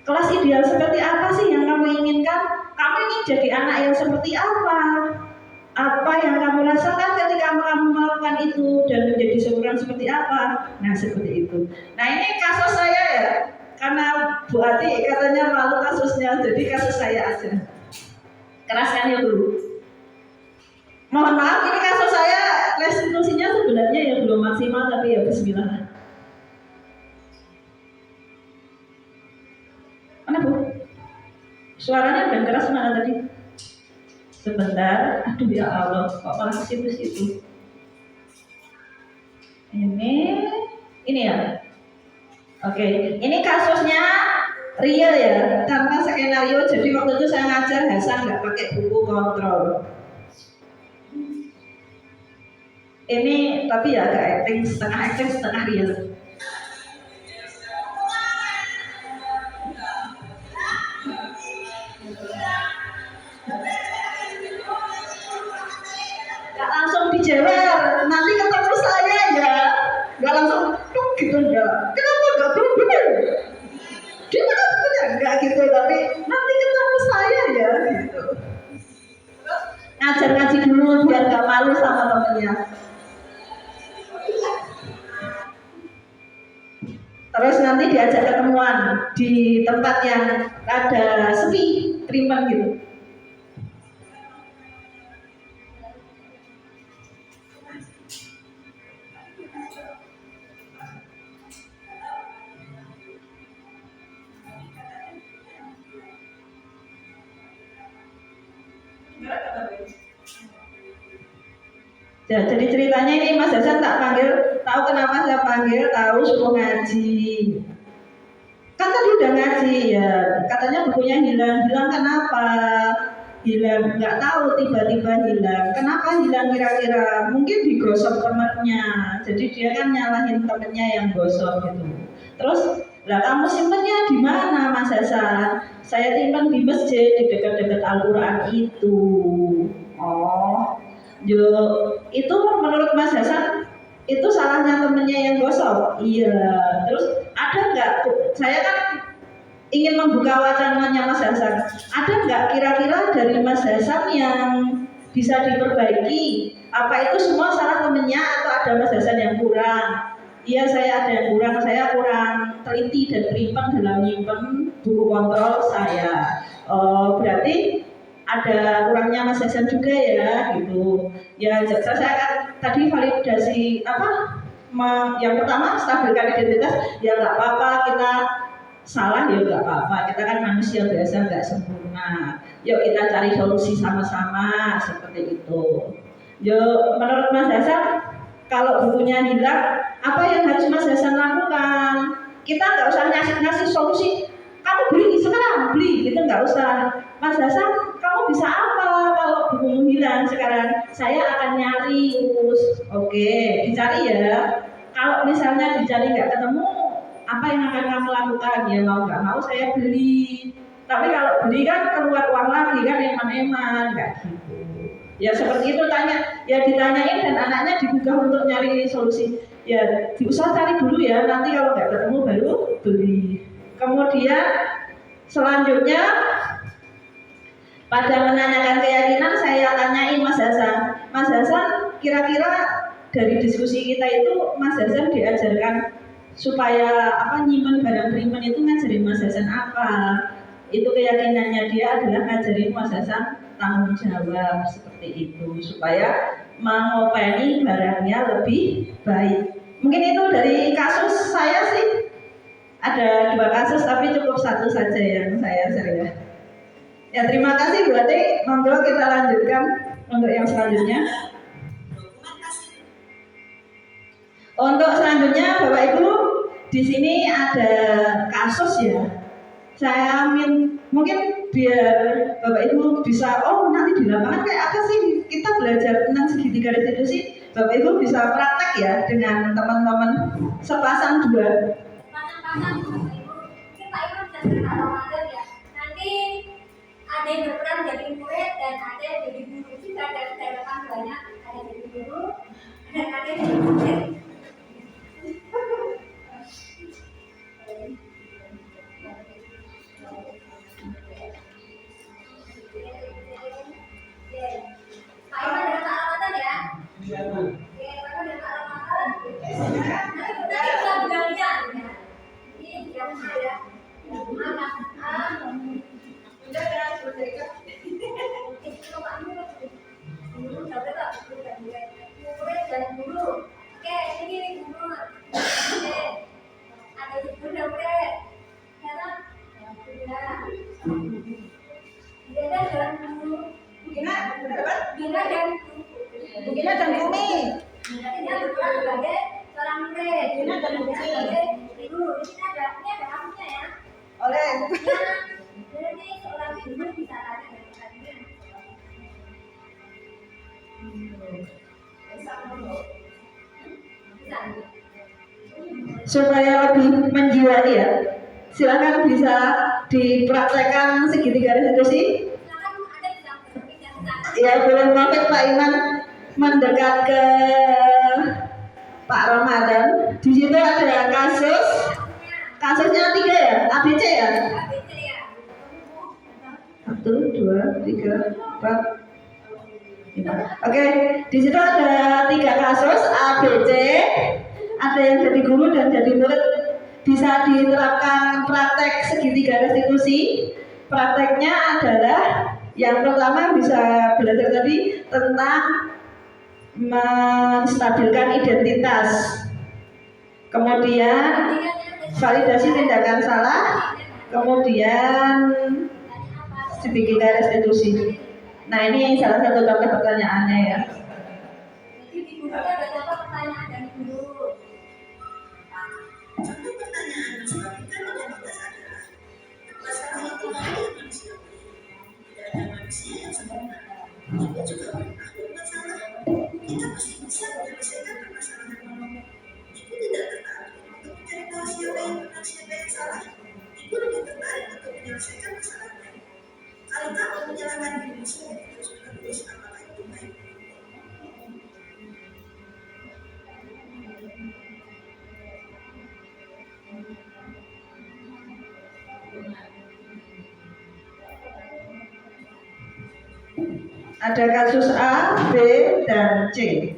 Kelas ideal seperti apa sih yang kamu inginkan? Kamu ingin jadi anak yang seperti apa? Apa yang kamu rasakan ketika kamu melakukan itu dan menjadi seorang seperti apa? Nah seperti itu. Nah ini kasus saya ya, karena Bu Ati katanya malu kasusnya, jadi kasus saya aja. Keraskan ya Bu. Mohon maaf, ini kasus saya restitusinya sebenarnya yang belum maksimal, tapi ya bismillah. Mana Bu? Suaranya udah keras mana tadi? Sebentar, aduh ya Allah, kok malah ke situ-situ. Ini ya. Oke, ini kasusnya real ya, tanpa skenario. Jadi waktu itu saya ngajar Hasan nggak pakai buku kontrol. Ini tapi ya agak acting, setengah real. Gak langsung dijewer, nanti ketemu saya ya. Gak langsung gitu enggak. Kenapa gak bener? Dia bener enggak gitu, tapi nanti ketemu saya ya gitu. Ngaji dulu biar gak malu sama temennya. Terus nanti diajak ketemuan di tempat yang ada sepi, primen gitu. Ya, jadi ceritanya ini Mas Hasan tak panggil, tahu kenapa saya panggil, tahu suruh ngaji. Kan tadi udah ngaji ya, katanya bukunya hilang kenapa? Hilang, nggak tahu tiba-tiba hilang. Kenapa hilang kira-kira? Mungkin digosok temennya, jadi dia kan nyalahin temennya yang gosok gitu. Terus, lah kamu simpennya di mana Mas Hasan? Saya simpan di masjid di dekat-dekat Al-Quran itu. Oh. Yo, itu menurut Mas Hasan itu salahnya temennya yang gosok. Iya. Terus ada nggak? Saya kan ingin membuka wacananya Mas Hasan. Ada nggak kira-kira dari Mas Hasan yang bisa diperbaiki? Apa itu semua salah temennya atau ada Mas Hasan yang kurang? Iya, saya ada yang kurang. Saya kurang teliti dan prepare dalam nyimpen buku kontrol saya. Berarti ada kurangnya Mas Hasan juga ya, gitu. Ya, saya akan tadi validasi yang pertama stabilkan identitas. Ya nggak apa-apa kita salah, ya nggak apa-apa. Kita kan manusia biasa, nggak sempurna. Yuk kita cari solusi sama-sama seperti itu. Yuk, menurut Mas Hasan, kalau bukunya hilang, apa yang harus Mas Hasan lakukan? Kita nggak usah ngasih solusi. Kamu beli sekarang, beli, gitu nggak usah. Mas Hasan, kamu bisa apa kalau bukumu hilang sekarang? Saya akan nyari terus. Oke, dicari ya. Kalau misalnya dicari nggak ketemu, apa yang akan kamu lakukan? Ya mau nggak mau saya beli. Tapi kalau beli kan keluar uang lagi kan, eman-eman, nggak gitu. Ya seperti itu ditanyain dan anaknya digugah untuk nyari solusi. Ya diusaha cari dulu ya, nanti kalau nggak ketemu baru beli. Kemudian selanjutnya pada menanyakan keyakinan, saya tanyain Mas Hasan. Mas Hasan, kira-kira dari diskusi kita itu Mas Hasan diajarkan supaya nyimpen barang beriman itu ngajarin Mas Hasan apa? Itu keyakinannya dia adalah ngajarin Mas Hasan tanggung jawab seperti itu supaya mengopeni barangnya lebih baik. Mungkin itu dari kasus saya sih. Ada 2 kasus tapi cukup 1 saja yang saya share. Ya terima kasih Bu Ati. Monggo kita lanjutkan untuk yang selanjutnya. Untuk selanjutnya Bapak Ibu, di sini ada kasus ya. Saya mungkin biar Bapak Ibu bisa, nanti di lapangan kayak apa sih kita belajar tentang segitiga restitusi. Bapak Ibu bisa praktek ya dengan teman-teman sepasang 2. Pasang-pasang mungkin Pak Ibu bisa cerita Ramadan ya. Nanti ada yang berperan jadi murid dan ada yang jadi guru juga, dan harapan banyak ada jadi guru dan ada yang jadi murid. Pak Iman ada Pak Ramadan ya? Iya, Pak Iman ada Pak Ramadan. Nanti kita bergantian ya. Ini jangan saya. Anak. Udah kan berdekat. Itu Pak Iman. Guru sampai tak bergantian. Murid dan guru. Oke, ini guru. Oke. Ada guru dan murid. Karena Bina dan guru. Bina dan Bumi. Bina berperan sebagai seorang murid. Bina dan Bumi sebagai guru. Di sini ada kamunya ya. Oleh. Jadi seorang guru bisa tanya dari tadinya. Supaya lebih menjiwai ya, silakan bisa dipraktekkan segitiga restitusi. Ya, boleh mampir Pak Iman mendekat ke Pak Ramadan. Di situ ada kasusnya 3 ya, ABC ya. 1, 2, 3, 4, 5. Oke, di situ ada 3 kasus ABC. Ada yang jadi guru dan jadi murid. Bisa diterapkan praktek segitiga restitusi. Prakteknya adalah yang pertama bisa belajar tadi tentang menstabilkan identitas. Kemudian validasi tindakan salah. Kemudian segitiga restitusi. Nah ini salah satu contoh pertanyaannya ya. Jadi di buku ada contoh pertanyaan dari guru. Contoh pertanyaan sebab kita identitas adalah masalah itu manusia. Tidak ada manusia yang sempurna. Kita juga bermakhluk masalah. Kita pasti bisa menyelesaikan permasalahan. Ibu tidak tertarik untuk mencari tahu siapa yang benar, siapa yang salah. Ibu lebih tertarik untuk menyelesaikan masalahnya. Kalau kamu menyalahkan dirimu sendiri, terus menerus, apakah itu baik? Ada kasus A, B, dan C.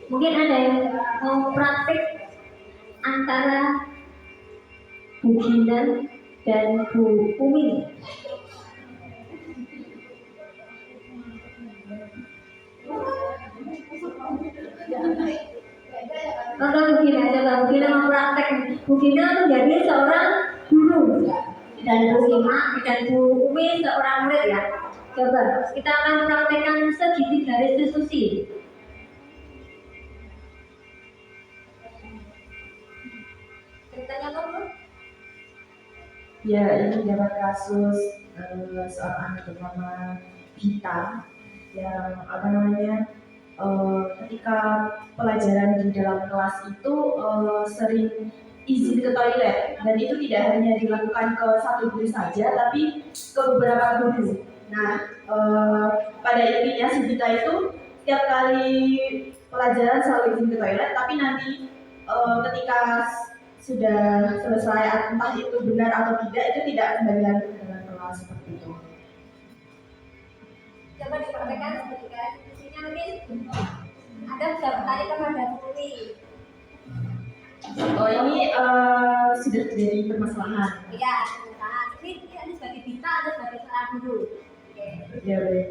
Mungkin ada yang mau praktik antara Bu Gina dan Bu Umi. Contoh Bu Gina, coba Bu Gina mau praktek. Bu Gina menjadi seorang guru dan Bu Umi seorang murid ya. Coba kita akan praktekkan segitiga restitusi. Ceritanya apa? Ya, ini dapat kasus seorang anak bernama Gita yang ketika pelajaran di dalam kelas itu sering izin ke toilet, dan itu tidak hanya dilakukan ke satu guru saja tapi ke beberapa guru. Nah, pada intinya si Gita itu setiap kali pelajaran selalu izin ke toilet, tapi nanti ketika sudah selesai, entah itu benar atau tidak, itu tidak kembali lagi ke dalam kelas seperti itu. Coba dipraktekkan ketika diskusinya mungkin ada bisa bertanya kepada Umi. Oh, ini sudah terjadi permasalahan. Iya, ini ada sebagai Gita, ada sebagai seorang guru. Ya, baik.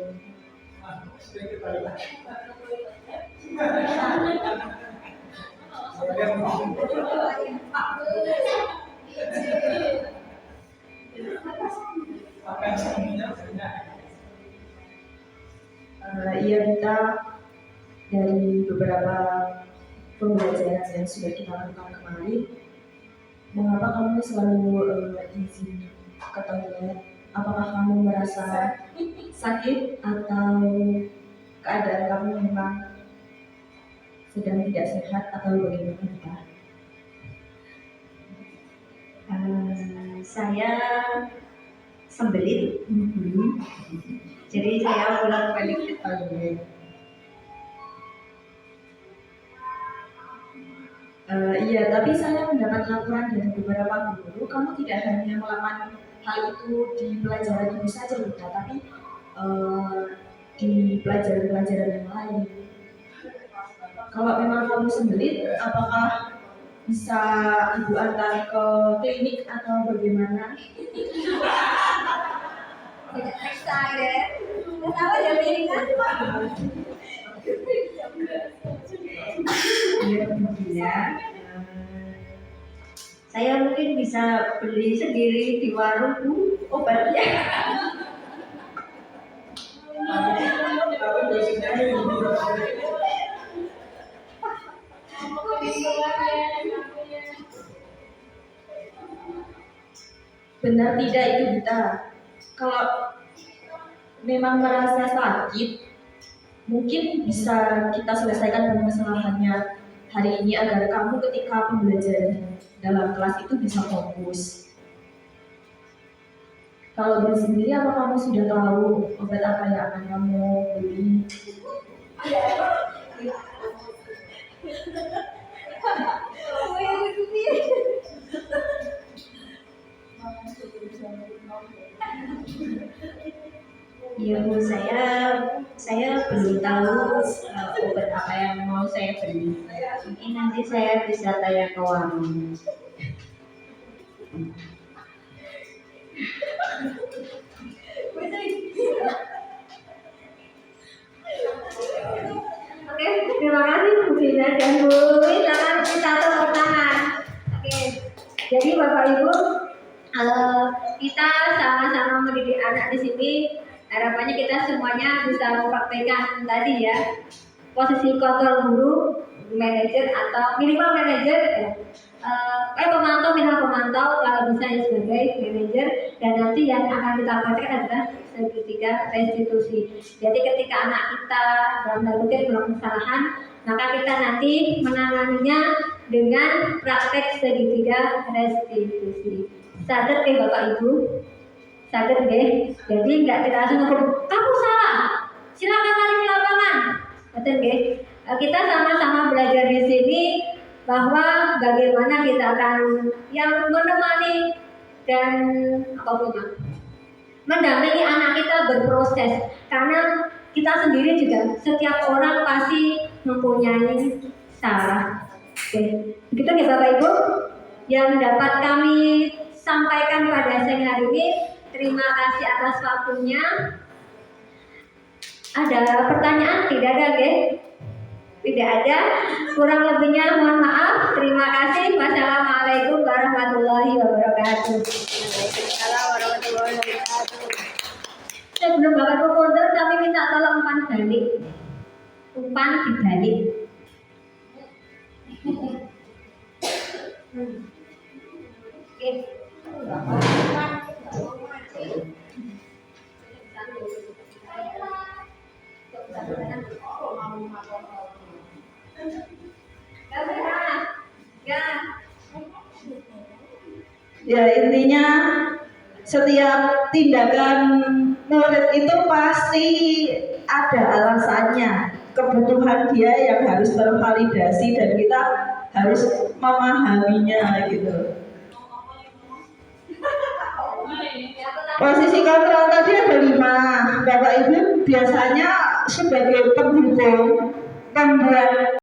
Iya Dita, dari beberapa pembelajaran yang sudah kita lakukan kemarin, mengapa kamu selalu izin ke toilet? Apakah kamu merasa sakit atau keadaan kamu memang sedang tidak sehat atau bagaimana Dita? Saya sembelit, jadi saya bolak-balik ke toilet. Iya, tapi saya mendapat laporan dari beberapa guru, kamu tidak hanya melakukan hal itu di pelajaran ini saja, Dita, tapi di pelajaran-pelajaran yang lain. Kalau memang kamu sembelit, apakah bisa ibu antar ke klinik atau bagaimana? Excited. Kenapa jadi kan? Ya, saya mungkin bisa beli sendiri di warung obatnya. Benar tidak itu Dita? Kalau memang merasa sakit, mungkin bisa kita selesaikan permasalahannya hari ini agar kamu ketika pembelajaran dalam kelas itu bisa fokus. Kalau dari sendiri, apa kamu sudah tahu obat apa yang akan kamu beli? Ya Bu, saya belum tahu obat apa yang mau saya beli. Mungkin nanti saya bisa tanya ke warung. Oke, terima kasih Bu Gina dan Bu Wi. Silakan kita tepuk tangan. Oke, jadi Bapak Ibu, kita sama-sama mendidik anak di sini. Harapannya kita semuanya bisa mempraktekkan tadi ya, posisi kontrol guru, manajer atau minimal manajer, pemantau minimal pemantau, kalau bisa ya sebagai manajer, dan nanti yang akan kita praktekkan adalah segitiga restitusi. Jadi ketika anak kita dalam tanda kutip melakukan kesalahan, maka kita nanti menanganinya dengan praktek segitiga restitusi. Sadar Bapak Ibu? Sadar deh, jadi nggak kita langsung ngomong kamu salah, silakan balik ke lapangan, betul deh. Kita sama-sama belajar di sini bahwa bagaimana kita akan yang menemani dan mendampingi anak kita berproses, karena kita sendiri juga setiap orang pasti mempunyai salah. Oke, begitu ya Bapak Ibu yang dapat kami sampaikan pada siang hari ini. Terima kasih atas waktunya. Ada pertanyaan? Tidak ada, ya? Tidak ada. Kurang lebihnya mohon maaf. Terima kasih. Wassalamualaikum warahmatullahi wabarakatuh. Waalaikumsalam warahmatullahi wabarakatuh. Sebelum Bapak Komandan, kami minta tolong umpan balik. Umpan dibalik. Oke. Ya, intinya setiap tindakan murid itu pasti ada alasannya, kebutuhan dia yang harus tervalidasi dan kita harus memahaminya gitu. Posisi kontrol tadi ada 5. Bapak Ibu biasanya sebagai penghubung, pembuat